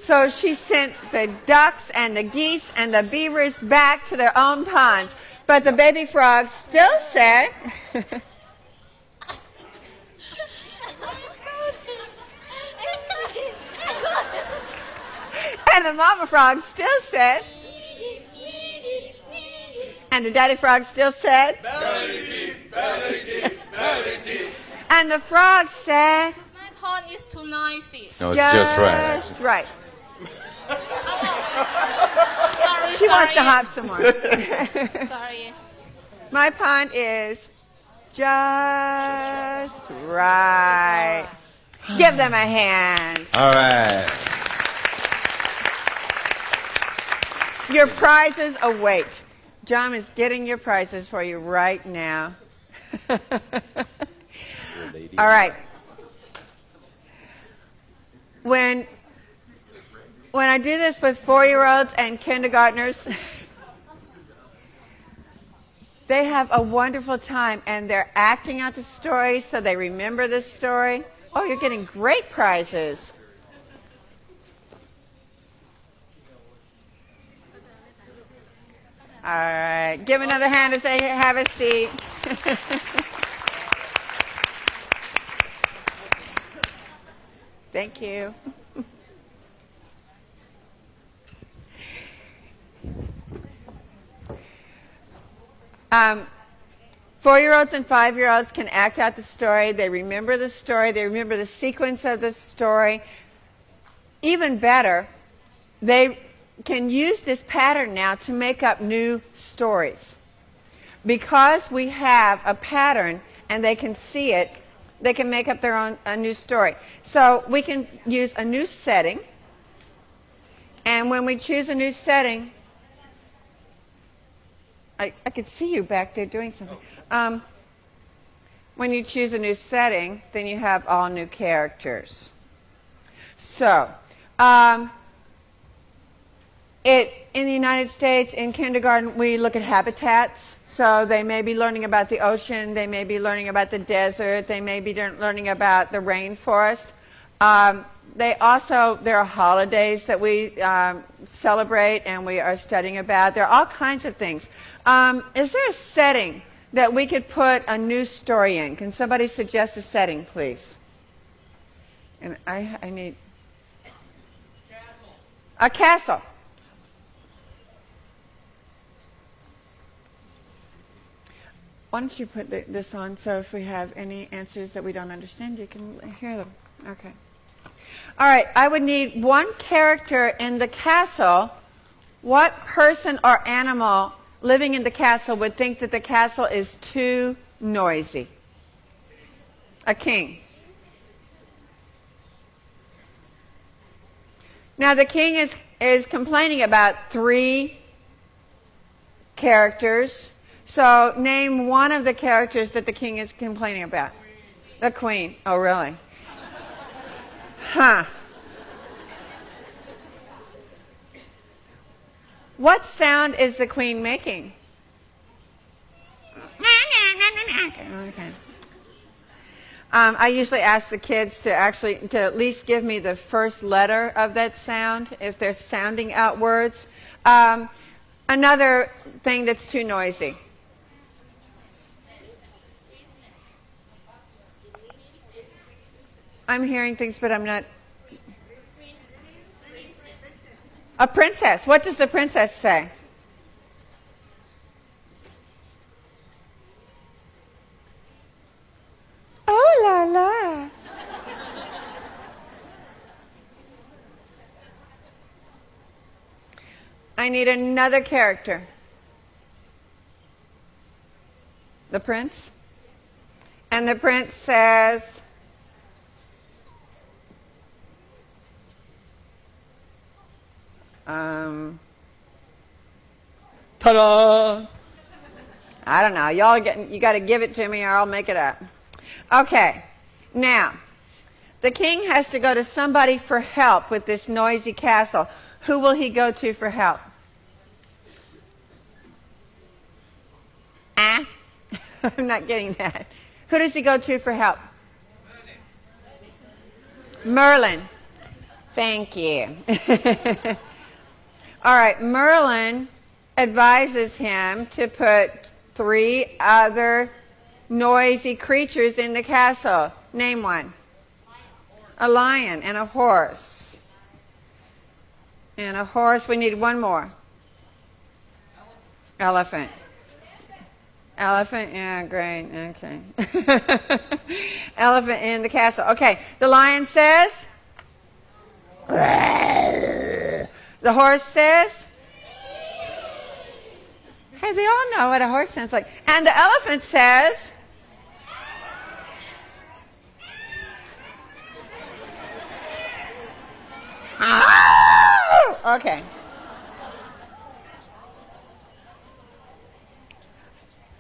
Speaker 1: So she sent the ducks and the geese and the beavers back to their own ponds. But the baby frog still said. And the mama frog still said. And the daddy frog still said.
Speaker 5: Belly deep, belly deep, belly deep.
Speaker 1: And the frog said.
Speaker 4: My pond is too noisy.
Speaker 3: No, it's just right.
Speaker 1: Just right.
Speaker 4: Sorry,
Speaker 1: She wants to hop some more.
Speaker 4: Sorry.
Speaker 1: My pond is just right. Give them a hand.
Speaker 3: All right.
Speaker 1: Your prizes await. John is getting your prizes for you right now. All right. When I do this with 4-year-olds and kindergartners, they have a wonderful time, and they're acting out the story so they remember the story. Oh, you're getting great prizes. All right. Give another hand as they have a seat. Thank you. Four-year-olds and 5-year-olds can act out the story. They remember the story. They remember the sequence of the story. Even better, they can use this pattern now to make up new stories. Because we have a pattern and they can see it, they can make up a new story. So we can use a new setting. And when we choose a new setting, I could see you back there doing something. When you choose a new setting, then you have all new characters. So, in the United States, in kindergarten, we look at habitats. So they may be learning about the ocean. They may be learning about the desert. They may be learning about the rainforest. There are holidays that we celebrate and we are studying about. There are all kinds of things. Is there a setting that we could put a new story in? Can somebody suggest a setting, please? And I need... A castle. Why don't you put this on so if we have any answers that we don't understand, you can hear them. Okay. All right. I would need one character in the castle. What person or animal living in the castle would think that the castle is too noisy? A king. Now, the king is complaining about 3 characters. So, name one of the characters that the king is complaining about. The queen. Oh, really? Huh. What sound is the queen making? Okay. I usually ask the kids to at least give me the first letter of that sound if they're sounding out words. Another thing that's too noisy. I'm hearing things, but I'm not. A princess. What does the princess say? Oh la la. I need another character. The prince. And the prince says, ta-da! I don't know. You got to give it to me or I'll make it up. Okay. Now, the king has to go to somebody for help with this noisy castle. Who will he go to for help? I'm not getting that. Who does he go to for help? Merlin. Thank you. All right. Merlin advises him to put 3 other noisy creatures in the castle. Name one. A lion and a horse. And a horse. We need one more. Elephant. Elephant, yeah, great, okay. Elephant in the castle. Okay, the lion says? The horse says? Hey, they all know what a horse sounds like. And the elephant says? Okay.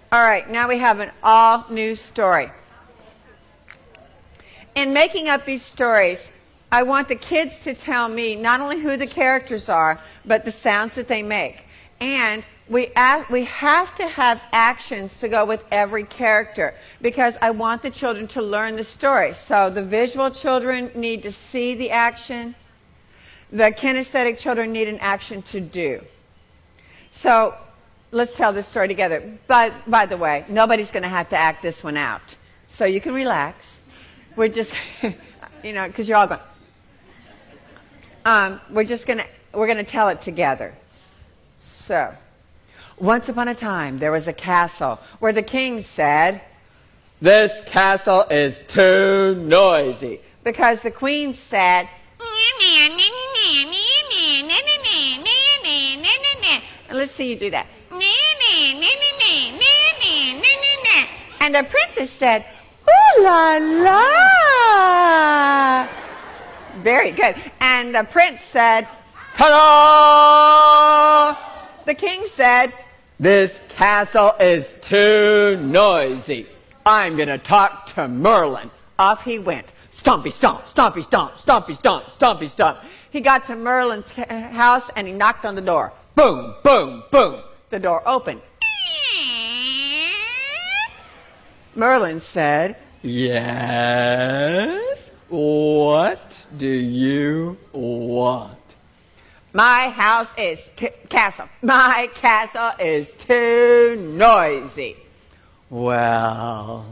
Speaker 1: All right, now we have an all-new story. In making up these stories, I want the kids to tell me not only who the characters are, but the sounds that they make. And we have to have actions to go with every character because I want the children to learn the story. So the visual children need to see the action. The kinesthetic children need an action to do. So let's tell this story together. By the way, nobody's going to have to act this one out. So you can relax. We're just, because you're all going. We're going to tell it together. So, once upon a time, there was a castle where the king said, "This castle is too noisy." Because the queen said, and let's see you do that. And the princess said, "Ooh la la." Very good. And the prince said, "Ta-da!" The king said, "This castle is too noisy. I'm going to talk to Merlin." Off he went. Stompy stomp, stompy stomp, stompy stomp, stompy stomp. He got to Merlin's house and he knocked on the door. Boom, boom, boom. The door opened. Merlin said, "Yes? What do you want?" "My house is castle. My castle is too noisy." "Well,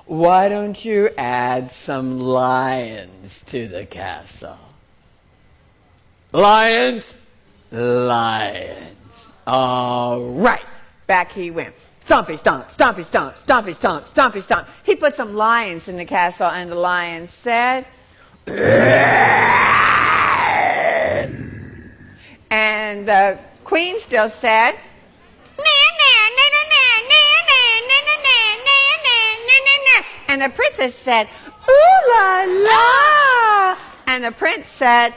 Speaker 1: why don't you add some lions to the castle?" "Lions? Lions. All right." Back he went. Stompy stomp, stompy stomp, stompy stomp, stompy stomp. He put some lions in the castle, and the lions said, and the queen still said, and the princess said, "Ooh la la," and the prince said,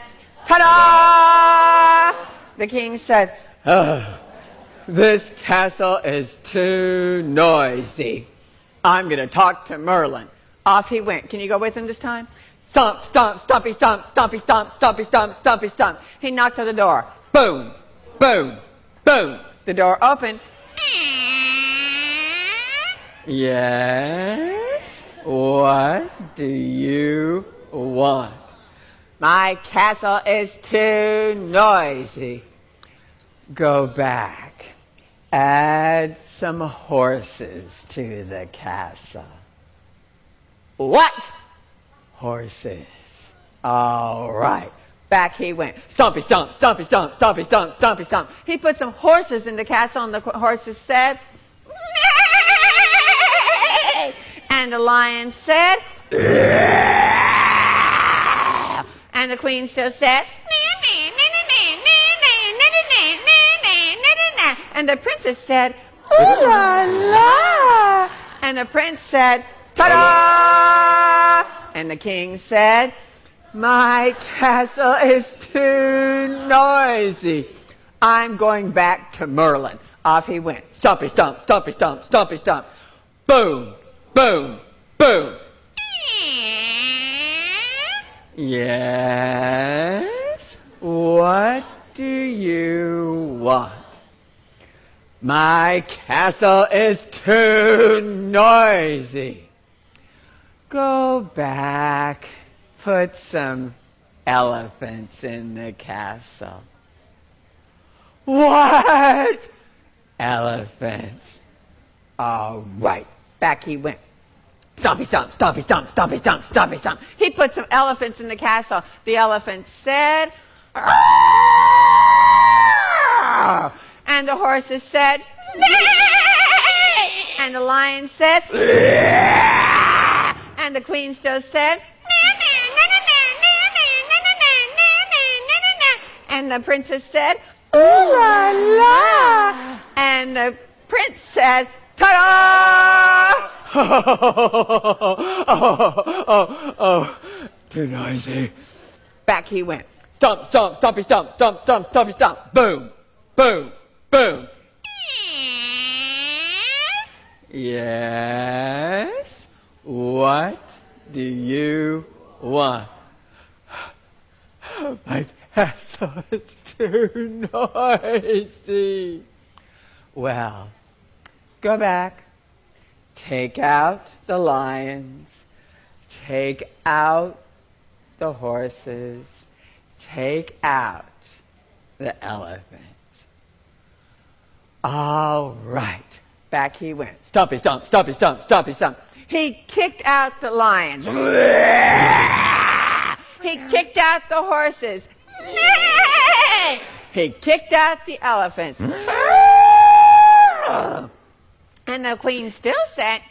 Speaker 1: "Ta-da!" The king said, "Oh, this castle is too noisy. I'm going to talk to Merlin." Off he went. Can you go with him this time? Stomp, stomp, stompy stomp, stompy stomp, stompy stomp, stompy stomp. He knocked on the door. Boom, boom, boom. The door opened. "Yes? What do you want? My castle is too noisy. Go back. Add some horses to the castle. What? Horses. All right. Back he went. Stompy stomp, stompy stomp, stompy stomp, stompy stomp. He put some horses in the castle, and the horses said, "Neigh!" And the lion said, "Neigh!" And the queen still said, and the princess said, "Ooh la la!" And the prince said, "Ta-da!" And the king said, "My castle is too noisy. I'm going back to Merlin." Off he went. Stompy stomp, stompy stomp, stompy stomp. Boom, boom, boom. Yes? What do you want? My castle is too noisy. Go back. Put some elephants in the castle. What? Elephants. All right. Back he went. Stompy stomp, stompy stomp, stompy stomp, stompy stomp. He put some elephants in the castle. The elephants said, "Arr!" And the horses said, "Neigh!" And the lion said, "Neigh!" And the queen still said, and the princess said, "Ooh la la!" And the prince said, "Ta-da!" Oh, too noisy. Back he went. Stomp, stomp, stompy stomp, stomp, stomp, stompy stomp. Boom, boom, boom. Yes? What do you want? My castle is too noisy. Well, go back. Take out the lions. Take out the horses. Take out the elephants. All right. Back he went. Stompy stomp, stompy stomp, stompy stomp. He kicked out the lions. He kicked out the horses. He kicked out the elephants. And the queen still said,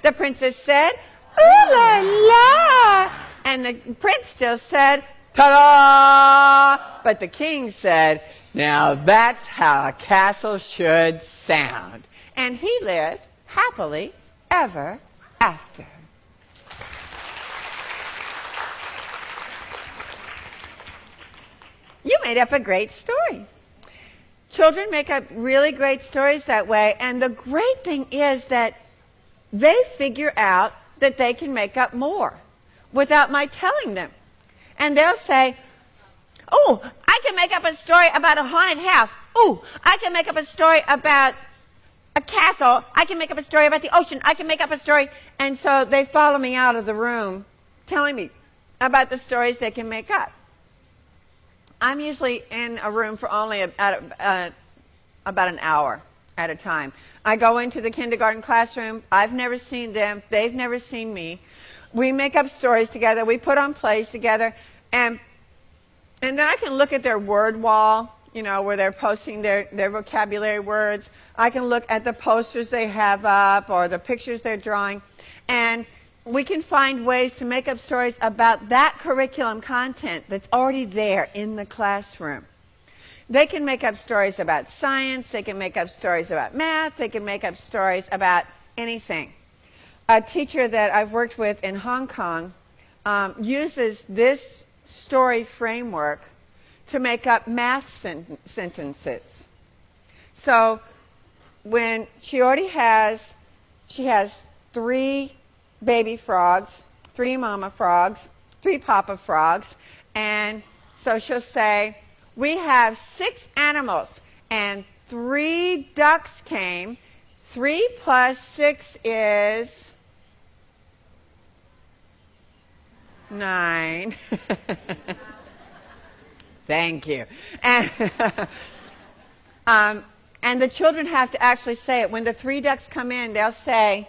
Speaker 1: the princess said, "Ooh la la!" And the prince still said, "Ta-da!" But the king said, "Now that's how a castle should sound." And he lived happily ever after. You made up a great story. Children make up really great stories that way, and the great thing is that they figure out that they can make up more without my telling them. And they'll say, "Oh, I can make up a story about a haunted house. Oh, I can make up a story about a castle. I can make up a story about the ocean. I can make up a story." And so they follow me out of the room telling me about the stories they can make up. I'm usually in a room for only about an hour at a time. I go into the kindergarten classroom. I've never seen them. They've never seen me. We make up stories together. We put on plays together. And then I can look at their word wall, you know, where they're posting their vocabulary words. I can look at the posters they have up or the pictures they're drawing. And we can find ways to make up stories about that curriculum content that's already there in the classroom. They can make up stories about science. They can make up stories about math. They can make up stories about anything. A teacher that I've worked with in Hong Kong uses this story framework to make up math sentences. So when she has 3 baby frogs, 3 mama frogs, 3 papa frogs, and so she'll say, "We have 6 animals, and 3 ducks came, 3 plus 6 is 9. Thank you. And the children have to actually say it. When the 3 ducks come in, they'll say,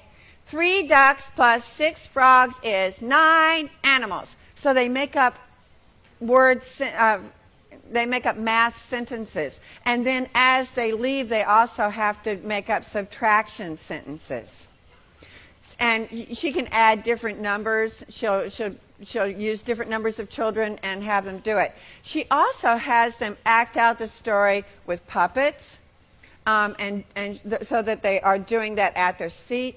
Speaker 1: 3 ducks plus 6 frogs is 9 animals. So they make up words, they make up math sentences. And then as they leave, they also have to make up subtraction sentences. And she can add different numbers. She'll use different numbers of children and have them do it. She also has them act out the story with puppets, so that they are doing that at their seat.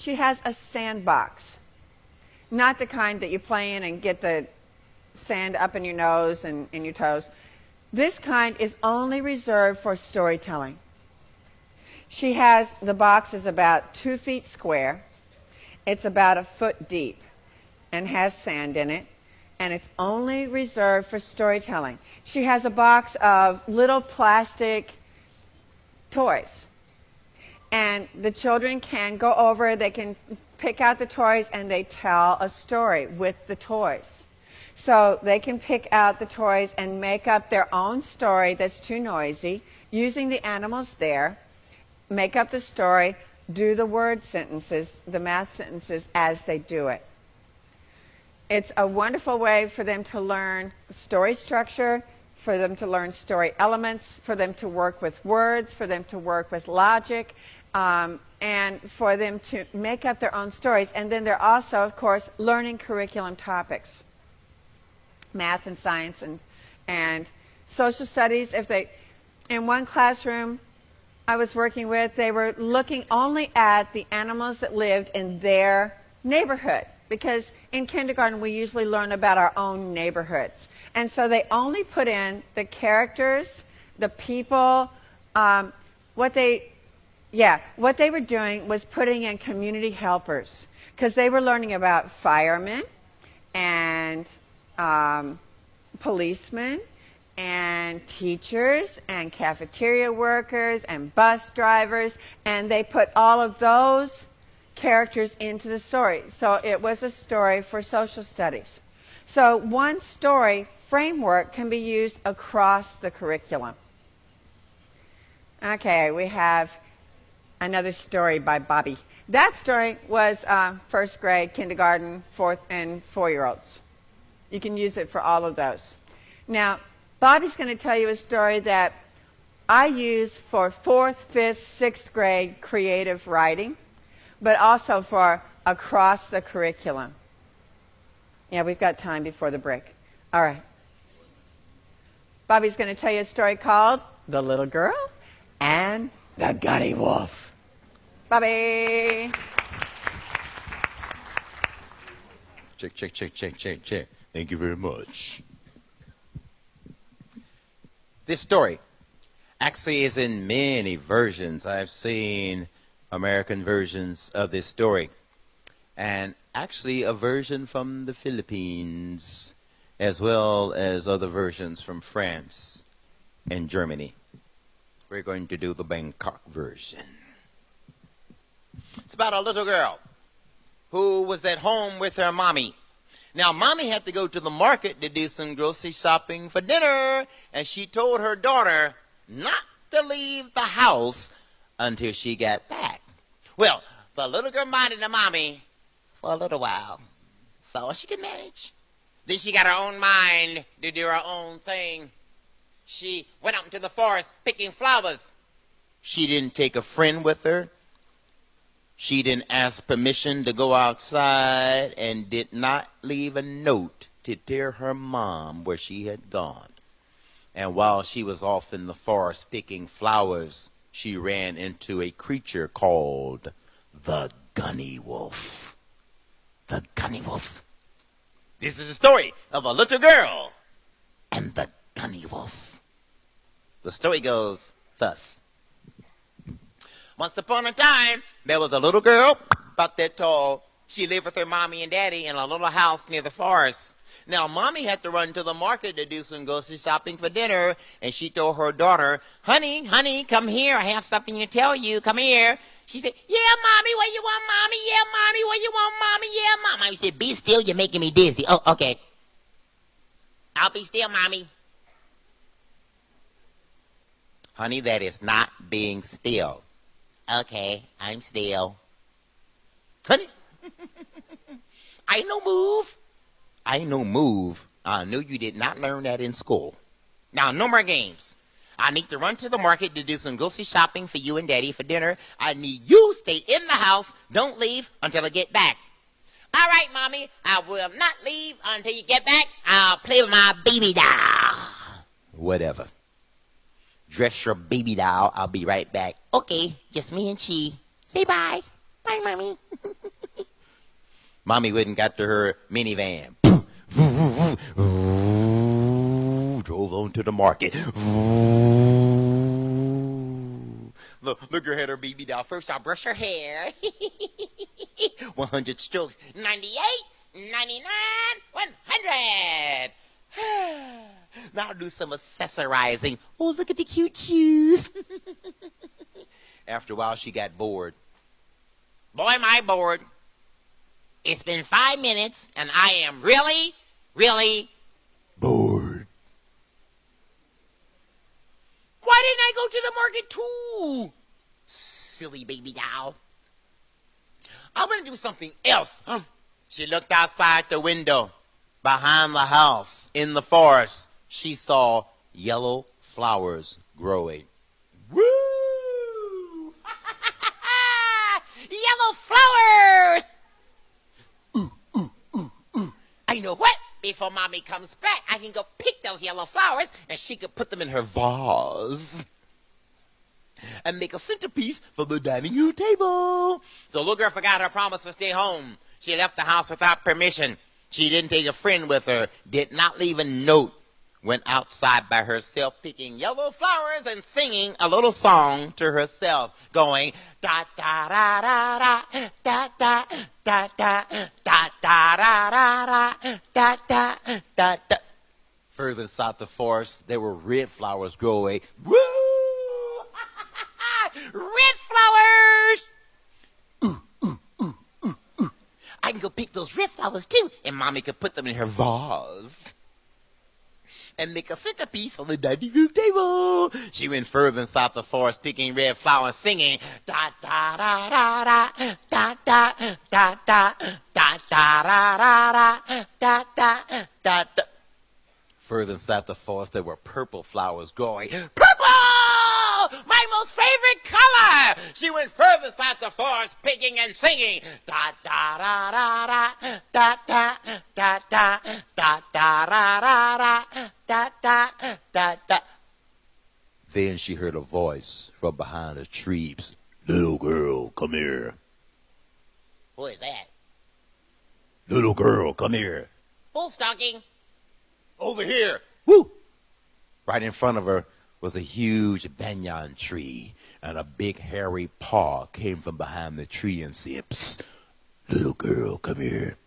Speaker 1: She has a sandbox, not the kind that you play in and get the sand up in your nose and in your toes. This kind is only reserved for storytelling. She has, the box is about 2 feet square. It's about 1 foot deep and has sand in it. And it's only reserved for storytelling. She has a box of little plastic toys. And the children can go over, they can pick out the toys, and they tell a story with the toys. So they can pick out the toys and make up their own story that's too noisy, using the animals there, make up the story, do the word sentences, the math sentences as they do it. It's a wonderful way for them to learn story structure, for them to learn story elements, for them to work with words, for them to work with logic, and for them to make up their own stories. And then they're also, of course, learning curriculum topics, math and science and social studies. In one classroom I was working with, they were looking only at the animals that lived in their neighborhood, because in kindergarten we usually learn about our own neighborhoods. And so they only put in the characters, the people. What they were doing was putting in community helpers, because they were learning about firemen and policemen and teachers and cafeteria workers and bus drivers, and they put all of those characters into the story. So it was a story for social studies. So one story framework can be used across the curriculum. Okay, we have another story by Bobby. That story was first grade, kindergarten, 4th, and 4-year-olds. You can use it for all of those. Now, Bobby's going to tell you a story that I use for 4th, 5th, 6th grade creative writing, but also for across the curriculum. Yeah, we've got time before the break. All right. Bobby's going to tell you a story called The Little Girl and the Gunny Wolf. Bobby.
Speaker 3: Check. Thank you very much.
Speaker 2: This story actually is in many versions. I've seen American versions of this story, and actually a version from the Philippines, as well as other versions from France and Germany. We're going to do the Bangkok version. It's about a little girl who was at home with her mommy. Now, mommy had to go to the market to do some grocery shopping for dinner, and she told her daughter not to leave the house until she got back. Well, the little girl minded her mommy for a little while, so she could manage. Then she got her own mind to do her own thing. She went out into the forest picking flowers. She didn't take a friend with her. She didn't ask permission to go outside and did not leave a note to tell her mom where she had gone. And while she was off in the forest picking flowers, she ran into a creature called the Gunny Wolf. The Gunny Wolf. This is the story of a little girl and the Gunny Wolf. The story goes thus. Once upon a time, there was a little girl about that tall. She lived with her mommy and daddy in a little house near the forest. Now, Mommy had to run to the market to do some grocery shopping for dinner, and she told her daughter, honey, come here. I have something to tell you. Come here. She said, yeah, Mommy, what you want, Mommy? Yeah, Mommy, what you want, Mommy? Yeah, Mommy. Mommy said, be still, you're making me dizzy. Oh, okay. I'll be still, Mommy. Honey, that is not being still. Okay, I'm still. Honey, I know move. I know move. I know you did not learn that in school. Now, no more games. I need to run to the market to do some grocery shopping for you and Daddy for dinner. I need you stay in the house. Don't leave until I get back. All right, Mommy. I will not leave until you get back. I'll play with my baby doll. Whatever. Dress your baby doll. I'll be right back. Okay, just me and she. Say bye. Bye, Mommy. Mommy went and got to her minivan. Drove on to the market. Look, her head, her baby doll. First, I'll brush her hair. 100 strokes. 98, 99, 100. Now I'll do some accessorizing. Oh, look at the cute shoes. After a while, she got bored. Boy, am I bored. It's been 5 minutes, and I am really, really bored. Why didn't I go to the market too? Silly baby doll. I'm going to do something else. She looked outside the window. Behind the house, in the forest, she saw yellow flowers growing. Woo! Yellow flowers! I know what? Before Mommy comes back, I can go pick those yellow flowers, and she could put them in her vase and make a centerpiece for the dining room table. So little girl forgot her promise to stay home. She left the house without permission. She didn't take a friend with her, did not leave a note, went outside by herself picking yellow flowers and singing a little song to herself, going da da da da da da da da da da da da da da da. Further south the forest, there were red flowers growing. Woo! Red flowers! I can go pick those red flowers too, and Mommy could put them in her vase and make a centerpiece on the dining room table. She went further inside the forest, picking red flowers, singing da da da da da da da da da da da da da da da. Further inside the forest, there were purple flowers growing. Purple! My most favorite color! She went further inside the forest, picking and singing da da da da da da da da da da da da da da da. Then she heard a voice from behind the trees. Little girl, come here. Who is that? Little girl, come here. Who's talking? Over here. Woo! Right in front of her was a huge banyan tree, and a big hairy paw came from behind the tree and said, psst, little girl, come here.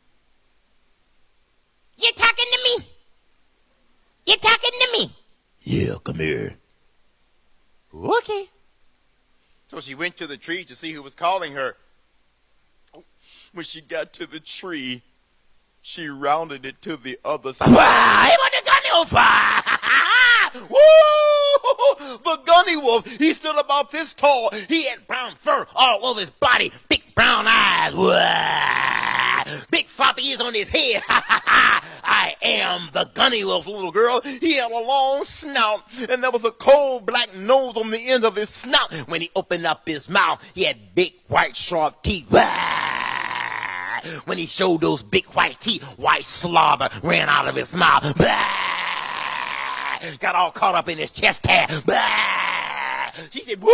Speaker 2: You're talking to me? You're talking to me? Yeah, come here. Okay. So she went to the tree to see who was calling her. When she got to the tree, she rounded it to the other side. Woo! The gunny wolf, he stood about this tall. He had brown fur all over his body, big brown eyes. Whoa! Big floppy ears on his head. I am the gunny wolf, little girl. He had a long snout, and there was a cold black nose on the end of his snout. When he opened up his mouth, he had big white sharp teeth. When he showed those big white teeth, white slobber ran out of his mouth. Got all caught up in his chest hair. She said, woo!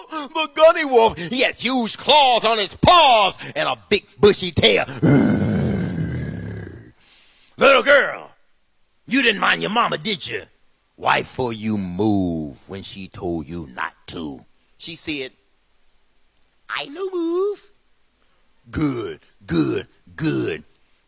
Speaker 2: The gunny wolf, he had huge claws on his paws and a big bushy tail. Little girl, you didn't mind your mama, did you? Why for you move when she told you not to? She said, I no move. Good, good, good.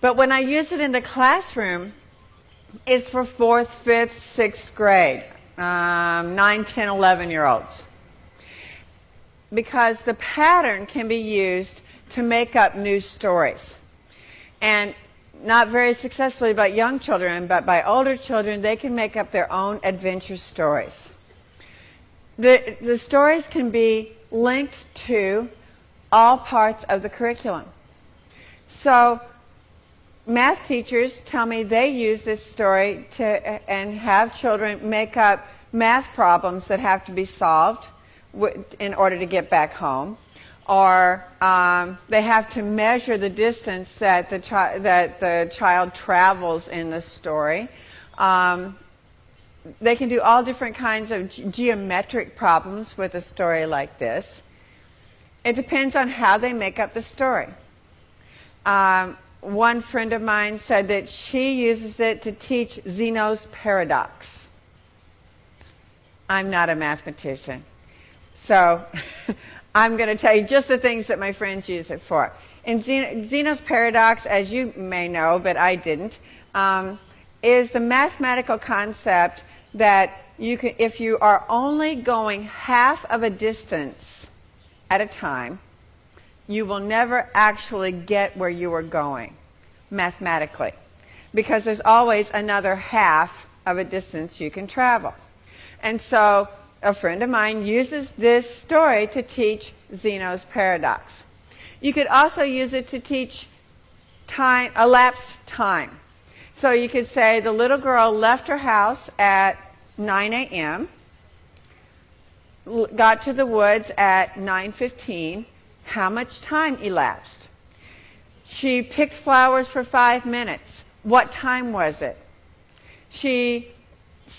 Speaker 1: But when I use it in the classroom, it's for 4th, 5th, 6th grade, 9, 10, 11-year-olds. Because the pattern can be used to make up new stories. And not very successfully by young children, but by older children, they can make up their own adventure stories. The stories can be linked to all parts of the curriculum. So math teachers tell me they use this story and have children make up math problems that have to be solved in order to get back home. Or they have to measure the distance that the child travels in the story. They can do all different kinds of geometric problems with a story like this. It depends on how they make up the story. One friend of mine said that she uses it to teach Zeno's paradox. I'm not a mathematician, so I'm going to tell you just the things that my friends use it for. In Zeno's paradox, as you may know, but I didn't, is the mathematical concept that if you are only going half of a distance at a time, you will never actually get where you are going mathematically, because there's always another half of a distance you can travel. And so a friend of mine uses this story to teach Zeno's paradox. You could also use it to teach time, elapsed time. So you could say the little girl left her house at 9 a.m., got to the woods at 9:15. How much time elapsed? She picked flowers for 5 minutes. What time was it? She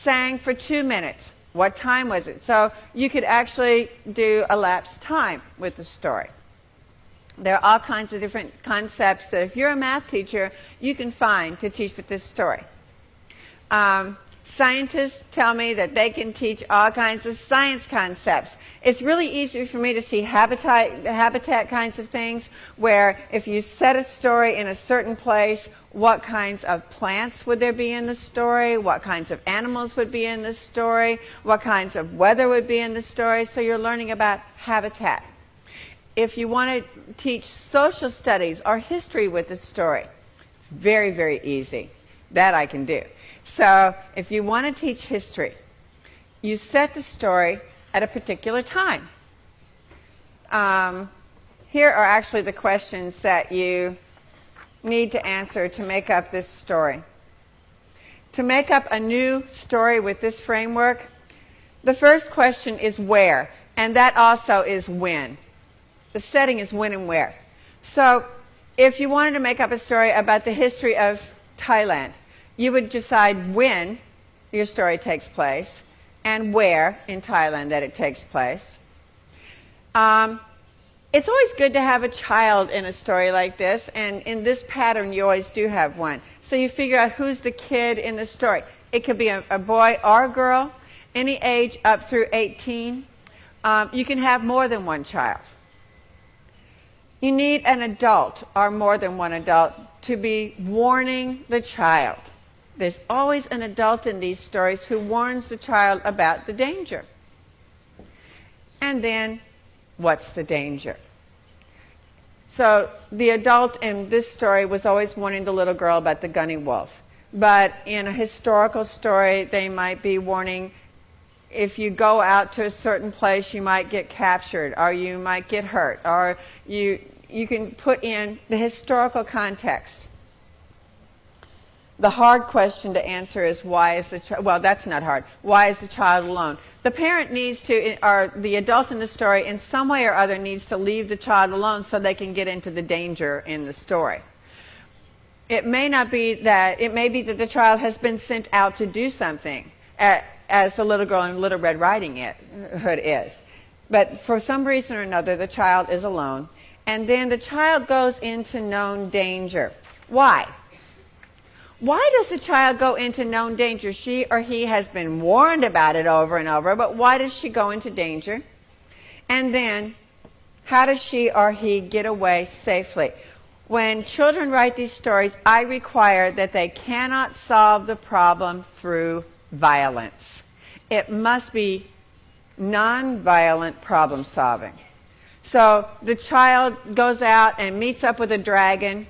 Speaker 1: sang for 2 minutes. What time was it? So you could actually do elapsed time with the story. There are all kinds of different concepts that if you're a math teacher, you can find to teach with this story. Scientists tell me that they can teach all kinds of science concepts. It's really easy for me to see habitat kinds of things, where if you set a story in a certain place, what kinds of plants would there be in the story, what kinds of animals would be in the story, what kinds of weather would be in the story. So you're learning about habitat. If you want to teach social studies or history with the story, it's very, very easy. That I can do. So if you want to teach history, you set the story at a particular time. Here are actually the questions that you need to answer to make up this story. To make up a new story with this framework, the first question is where, and that also is when. The setting is when and where. So if you wanted to make up a story about the history of Thailand, you would decide when your story takes place and where in Thailand that it takes place. It's always good to have a child in a story like this, and in this pattern you always do have one. So you figure out who's the kid in the story. It could be a boy or a girl, any age up through 18. You can have more than one child. You need an adult or more than one adult to be warning the child. There's always an adult in these stories who warns the child about the danger. And then, what's the danger? So the adult in this story was always warning the little girl about the gunny wolf. But in a historical story, they might be warning, if you go out to a certain place, you might get captured, or you might get hurt, or you can put in the historical context. The hard question to answer is why is the child, well, that's not hard. Why is the child alone? The parent needs to, or the adult in the story, in some way or other needs to leave the child alone so they can get into the danger in the story. It may not be that, it may be that the child has been sent out to do something, as the little girl in Little Red Riding Hood is. But for some reason or another, the child is alone. And then the child goes into known danger. Why? Why does the child go into known danger? She or he has been warned about it over and over, but why does she go into danger? And then, how does she or he get away safely? When children write these stories, I require that they cannot solve the problem through violence. It must be non-violent problem solving. So the child goes out and meets up with a dragon.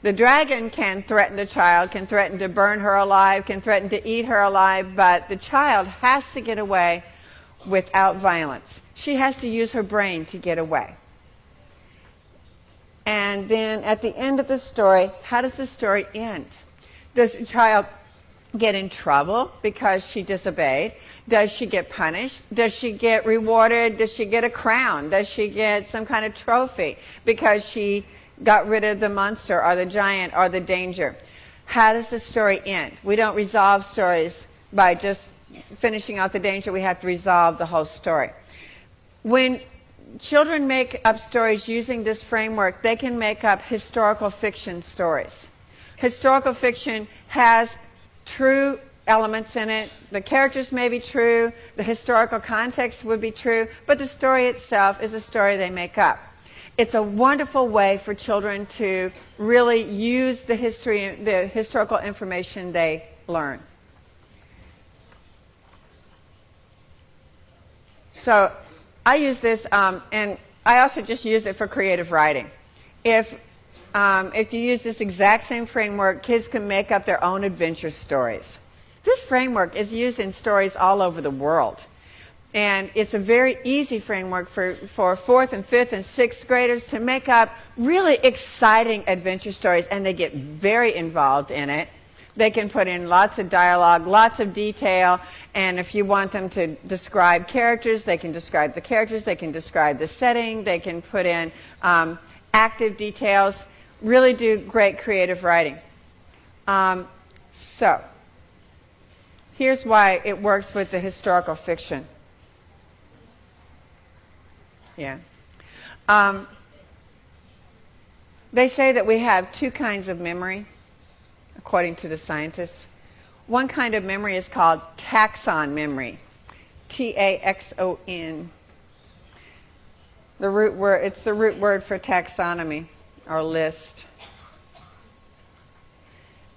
Speaker 1: The dragon can threaten the child, can threaten to burn her alive, can threaten to eat her alive, but the child has to get away without violence. She has to use her brain to get away. And then at the end of the story, how does the story end? Does the child get in trouble because she disobeyed? Does she get punished? Does she get rewarded? Does she get a crown? Does she get some kind of trophy because she got rid of the monster or the giant or the danger? How does the story end? We don't resolve stories by just finishing off the danger. We have to resolve the whole story. When children make up stories using this framework, they can make up historical fiction stories. Historical fiction has true elements in it. The characters may be true. The historical context would be true. But the story itself is a story they make up. It's a wonderful way for children to really use the historical information they learn. So I use this, and I also just use it for creative writing. If you use this exact same framework, kids can make up their own adventure stories. This framework is used in stories all over the world. And it's a very easy framework for 4th and 5th and 6th graders to make up really exciting adventure stories, and they get very involved in it. They can put in lots of dialogue, lots of detail, and if you want them to describe characters, they can describe the characters, they can describe the setting, they can put in active details, really do great creative writing. So, here's why it works with the historical fiction. Yeah. They say that we have two kinds of memory, according to the scientists. One kind of memory is called taxon memory, T-A-X-O-N. It's the root word for taxonomy or list.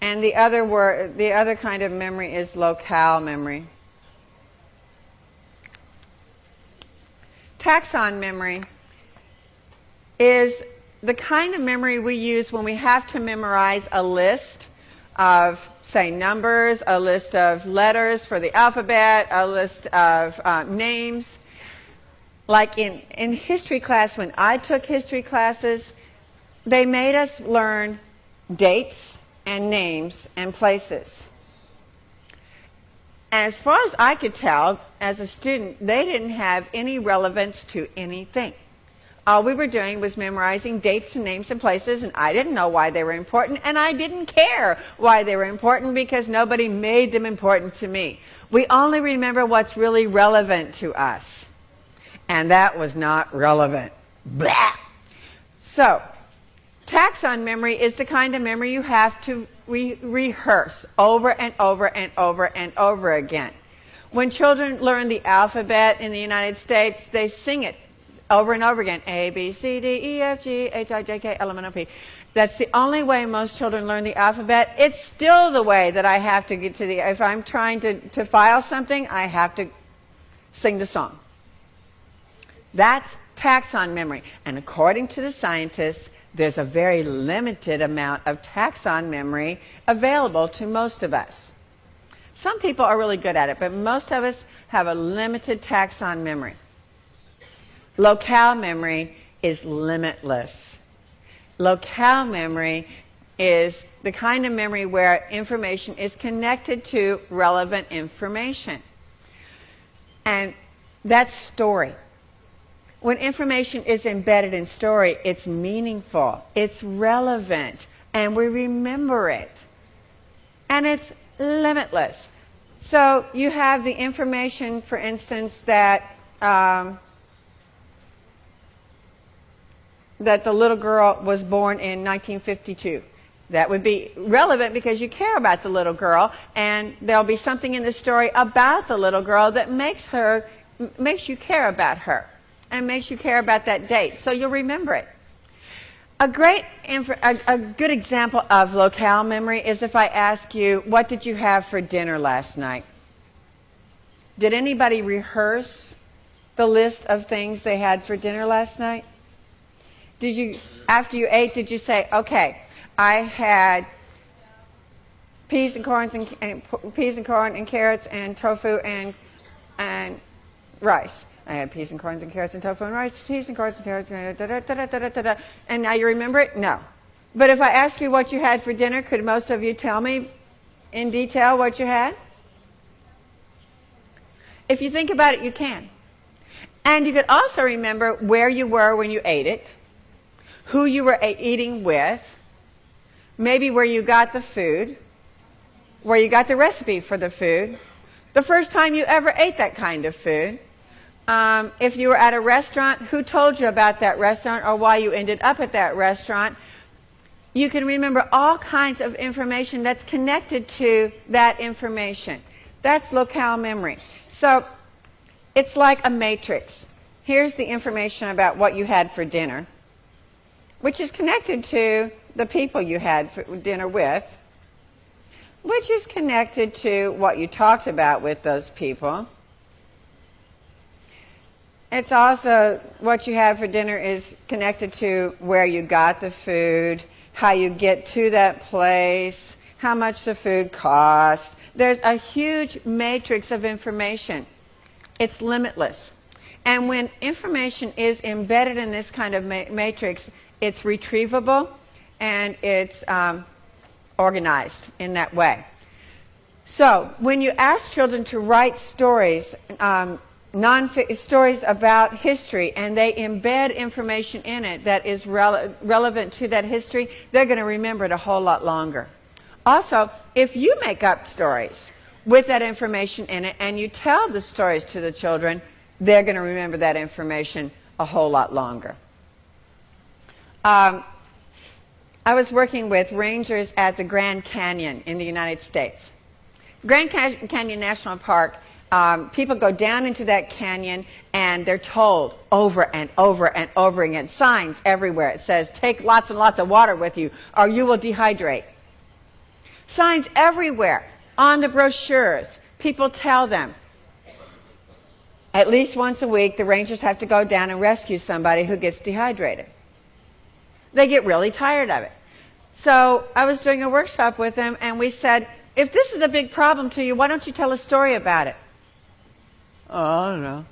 Speaker 1: And the other kind of memory is locale memory. Taxon memory is the kind of memory we use when we have to memorize a list of, say, numbers, a list of letters for the alphabet, a list of names. Like in history class, when I took history classes, they made us learn dates and names and places. And as far as I could tell, as a student, they didn't have any relevance to anything. All we were doing was memorizing dates and names and places, and I didn't know why they were important, and I didn't care why they were important because nobody made them important to me. We only remember what's really relevant to us. And that was not relevant. Blah! So, taxon memory is the kind of memory you have to rehearse over and over and over and over again. When children learn the alphabet in the United States, they sing it over and over again. A, B, C, D, E, F, G, H, I, J, K, L, M, N, O, P. That's the only way most children learn the alphabet. It's still the way that I have to get to the... If I'm trying to file something, I have to sing the song. That's taxon memory. And according to the scientists, there's a very limited amount of taxon memory available to most of us. Some people are really good at it, but most of us have a limited taxon memory. Locale memory is limitless. Locale memory is the kind of memory where information is connected to relevant information. And that's story. When information is embedded in story, it's meaningful, it's relevant, and we remember it. And it's limitless. So you have the information, for instance, that the little girl was born in 1952. That would be relevant because you care about the little girl, and there'll be something in the story about the little girl that makes you care about her and makes you care about that date. So you'll remember it. A good example of locale memory is if I ask you, what did you have for dinner last night? Did anybody rehearse the list of things they had for dinner last night? Did you, after you ate, did you say, okay, I had peas and corn and carrots and tofu and rice. I had peas and corn and carrots and tofu and rice, peas and corn and carrots, and now you remember it? No. But if I ask you what you had for dinner, could most of you tell me in detail what you had? If you think about it, you can. And you could also remember where you were when you ate it, who you were eating with, maybe where you got the food, where you got the recipe for the food, the first time you ever ate that kind of food. If you were at a restaurant, who told you about that restaurant or why you ended up at that restaurant? You can remember all kinds of information that's connected to that information. That's locale memory. So it's like a matrix. Here's the information about what you had for dinner, which is connected to the people you had for dinner with, which is connected to what you talked about with those people. It's also what you had for dinner is connected to where you got the food, how you get to that place, how much the food cost. There's a huge matrix of information. It's limitless. And when information is embedded in this kind of matrix, it's retrievable and it's organized in that way. So when you ask children to write stories, stories about history, and they embed information in it that is relevant to that history, they're going to remember it a whole lot longer. Also, if you make up stories with that information in it and you tell the stories to the children, they're going to remember that information a whole lot longer. I was working with rangers at the Grand Canyon in the United States. Grand Canyon National Park, people go down into that canyon and they're told over and over and over again, signs everywhere. It says, take lots and lots of water with you or you will dehydrate. Signs everywhere on the brochures. People tell them, at least once a week, the rangers have to go down and rescue somebody who gets dehydrated. They get really tired of it. So I was doing a workshop with them and we said, if this is a big problem to you, why don't you tell a story about it? Oh, I don't know.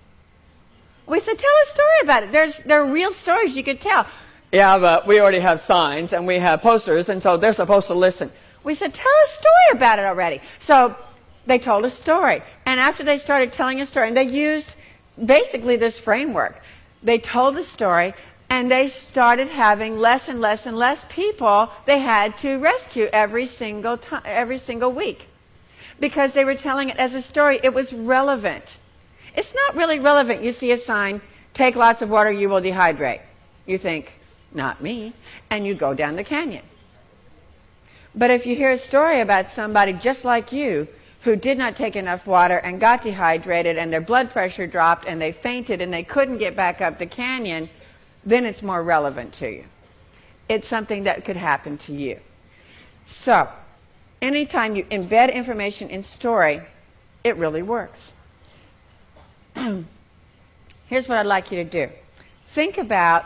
Speaker 1: We said, tell a story about it. There are real stories you could tell. Yeah, but we already have signs and we have posters, and so they're supposed to listen. We said, tell a story about it already. So they told a story. And after they started telling a story, and they used basically this framework, they told the story, and they started having less and less and less people they had to rescue every single week. Because they were telling it as a story, it was relevant. It's not really relevant. You see a sign, take lots of water, you will dehydrate. You think, not me. And you go down the canyon. But if you hear a story about somebody just like you who did not take enough water and got dehydrated and their blood pressure dropped and they fainted and they couldn't get back up the canyon, then it's more relevant to you. It's something that could happen to you. So, anytime you embed information in story, it really works. Here's what I'd like you to do. Think about,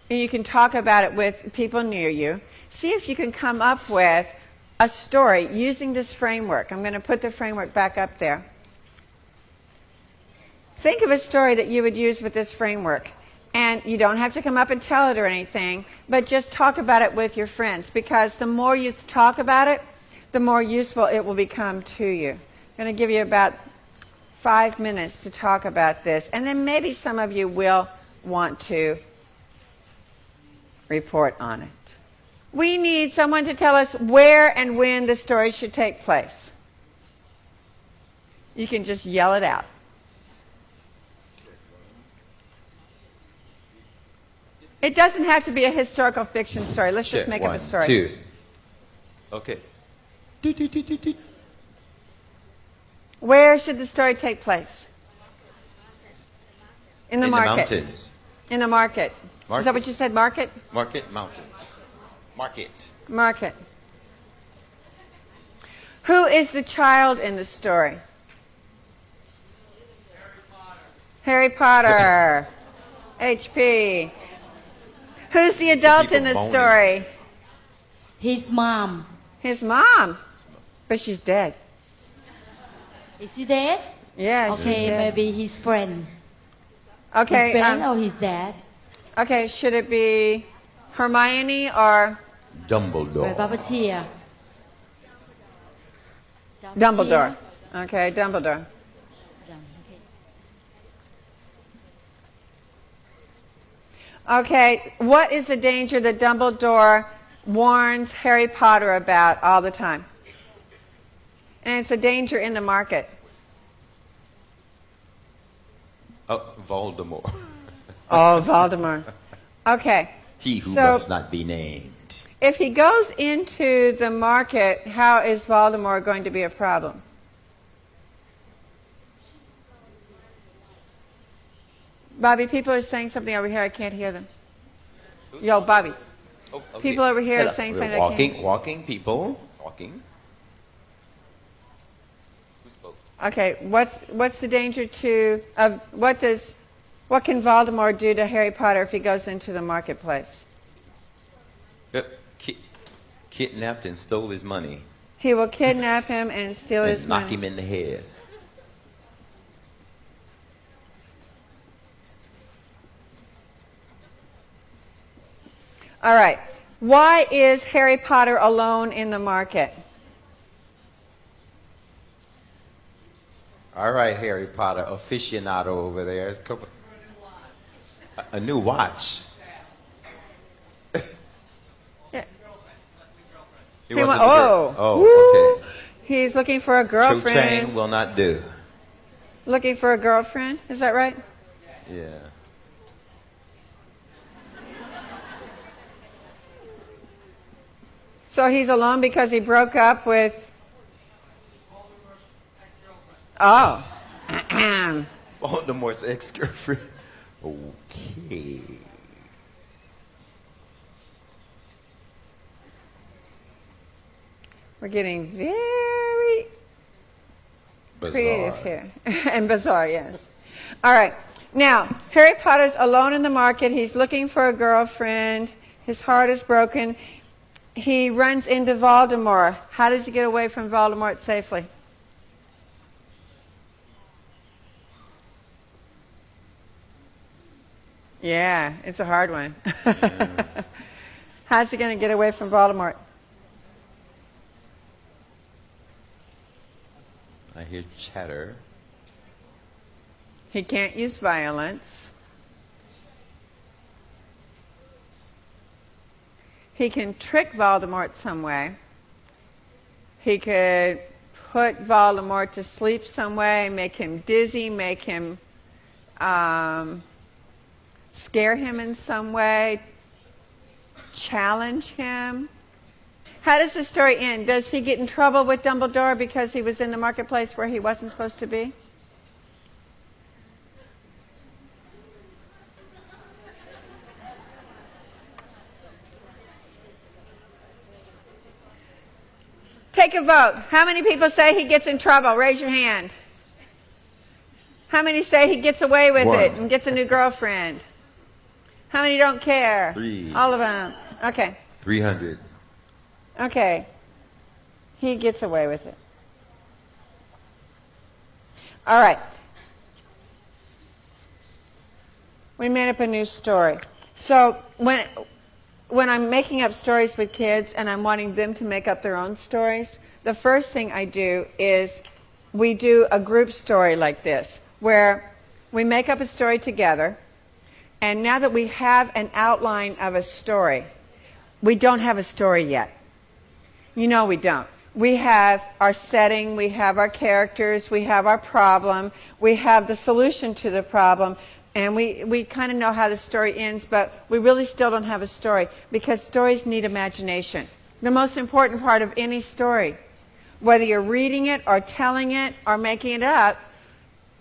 Speaker 1: and you can talk about it with people near you. See if you can come up with a story using this framework. I'm going to put the framework back up there. Think of a story that you would use with this framework. And you don't have to come up and tell it or anything, but just talk about it with your friends, because the more you talk about it, the more useful it will become to you. I'm going to give you about 5 minutes to talk about this, and then maybe some of you will want to report on it. We need someone to tell us where and when the story should take place. You can just yell it out. It doesn't have to be a historical fiction story. Let's just make up a story.
Speaker 3: 1, 2. Okay.
Speaker 1: Where should the story take place? In the market.
Speaker 3: In the mountains.
Speaker 1: In the market.
Speaker 2: Market.
Speaker 1: Is that what you said? Market?
Speaker 2: Market, mountain. Market.
Speaker 1: Market. Who is the child in the story? Harry Potter. HP. Who's the adult in the story?
Speaker 6: His mom.
Speaker 1: His mom. But she's dead.
Speaker 6: Is he dead?
Speaker 1: Yeah,
Speaker 6: Okay,
Speaker 1: she's dead.
Speaker 6: maybe his friend.
Speaker 1: Okay.
Speaker 6: His friend or his dad?
Speaker 1: Okay, should it be Hermione or
Speaker 3: Dumbledore.
Speaker 6: Puppeteer.
Speaker 1: Dumbledore? Okay, Dumbledore. Okay, what is the danger that Dumbledore warns Harry Potter about all the time? And it's a danger in the market.
Speaker 3: Oh, Voldemort.
Speaker 1: Oh, Voldemort. Okay.
Speaker 2: He who
Speaker 1: So-
Speaker 2: must not be named.
Speaker 1: If he goes into the market, how is Voldemort going to be a problem? Bobby, people are saying something over here. I can't hear them. Yo, Bobby.
Speaker 3: Oh, okay.
Speaker 1: People over here are
Speaker 3: Hello.
Speaker 1: saying
Speaker 3: We're
Speaker 1: something I can't hear.
Speaker 3: walking people. Walking. Who spoke?
Speaker 1: Okay, what's the danger to of what can Voldemort do to Harry Potter if he goes into the marketplace?
Speaker 3: Kidnapped and stole his money.
Speaker 1: He will kidnap him and steal his
Speaker 3: And knock
Speaker 1: money.
Speaker 3: him in the head.
Speaker 1: All right. Why is Harry Potter alone in the market?
Speaker 3: All right, Harry Potter aficionado over there. A new watch.
Speaker 1: Yeah.
Speaker 3: He
Speaker 1: He
Speaker 3: wants
Speaker 1: wa-
Speaker 3: a girl.
Speaker 1: oh.
Speaker 3: Oh, okay.
Speaker 1: He's looking for a
Speaker 3: Cho
Speaker 1: girlfriend.
Speaker 3: Chang will not do.
Speaker 1: Looking for a girlfriend? Is that right?
Speaker 3: Yeah.
Speaker 1: So he's alone because he broke up with. Oh.
Speaker 3: Voldemort's ex-girlfriend. Okay.
Speaker 1: We're getting very creative here. And bizarre, yes. All right. Now, Harry Potter's alone in the market. He's looking for a girlfriend. His heart is broken. He runs into Voldemort. How does he get away from Voldemort safely? Yeah, it's a hard one. How's he going to get away from Voldemort?
Speaker 3: I hear chatter.
Speaker 1: He can't use violence. He can trick Voldemort some way. He could put Voldemort to sleep some way, make him dizzy, make him scare him in some way, challenge him. How does the story end? Does he get in trouble with Dumbledore because he was in the marketplace where he wasn't supposed to be? Take a vote. How many people say he gets in trouble? Raise your hand. How many say he gets away with
Speaker 3: One.
Speaker 1: it and gets a new girlfriend? How many don't care?
Speaker 3: 3.
Speaker 1: All of them. Okay.
Speaker 3: 300.
Speaker 1: Okay. He gets away with it. All right. We made up a new story. So when I'm making up stories with kids and I'm wanting them to make up their own stories, the first thing I do is we do a group story like this, where we make up a story together, and now that we have an outline of a story, we don't have a story yet. You know we don't. We have our setting, we have our characters, we have our problem, we have the solution to the problem, and we kind of know how the story ends, but we really still don't have a story because stories need imagination. The most important part of any story, whether you're reading it or telling it or making it up,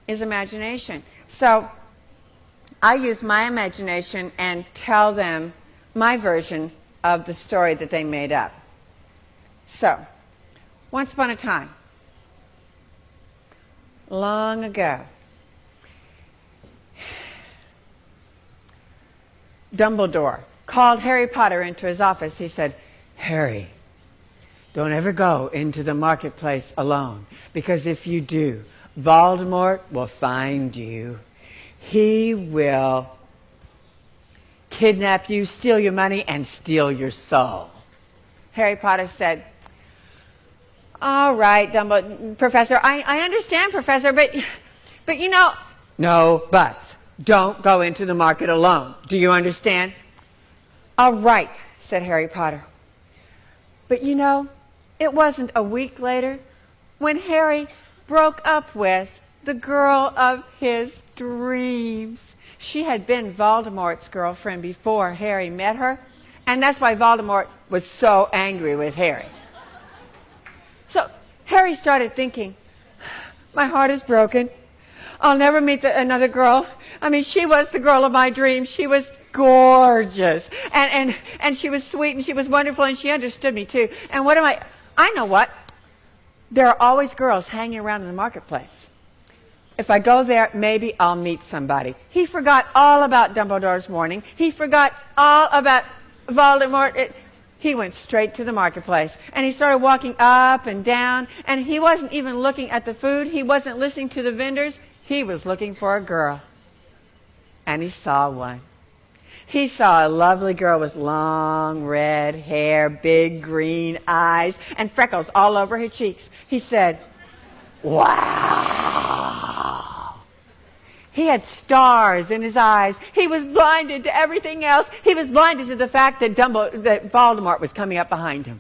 Speaker 1: is imagination. So I use my imagination and tell them my version of the story that they made up. So, once upon a time, long ago, Dumbledore called Harry Potter into his office. He said, "Harry, don't ever go into the marketplace alone, because if you do, Voldemort will find you. He will kidnap you, steal your money, and steal your soul." Harry Potter said, "All right, Dumbledore, Professor, I understand, Professor, but you know..." "No buts. Don't go into the market alone. Do you understand?" "All right," said Harry Potter. But you know, it wasn't a week later when Harry broke up with the girl of his dreams. She had been Voldemort's girlfriend before Harry met her, and that's why Voldemort was so angry with Harry. So Harry started thinking, "My heart is broken. I'll never meet another girl. I mean, she was the girl of my dreams. She was gorgeous, and she was sweet, and she was wonderful, and she understood me too. And what am I know what? There are always girls hanging around in the marketplace. If I go there, maybe I'll meet somebody." He forgot all about Dumbledore's warning. He forgot all about Voldemort. He went straight to the marketplace, and he started walking up and down, and he wasn't even looking at the food. He wasn't listening to the vendors. He was looking for a girl, and he saw one. He saw a lovely girl with long red hair, big green eyes, and freckles all over her cheeks. He said, "Wow!" He had stars in his eyes. He was blinded to everything else. He was blinded to the fact that Voldemort was coming up behind him.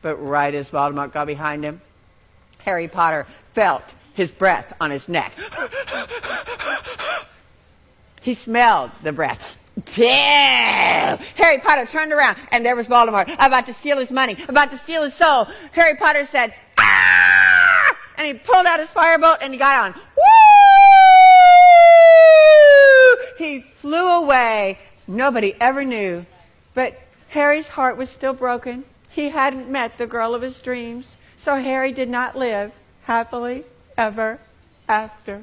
Speaker 1: But right as Voldemort got behind him, Harry Potter felt his breath on his neck. He smelled the breath. Harry Potter turned around, and there was Voldemort, about to steal his money, about to steal his soul. Harry Potter said, "Ah!" And he pulled out his firebolt, and he got on. Woo! He flew away. Nobody ever knew. But Harry's heart was still broken. He hadn't met the girl of his dreams. So Harry did not live happily ever after.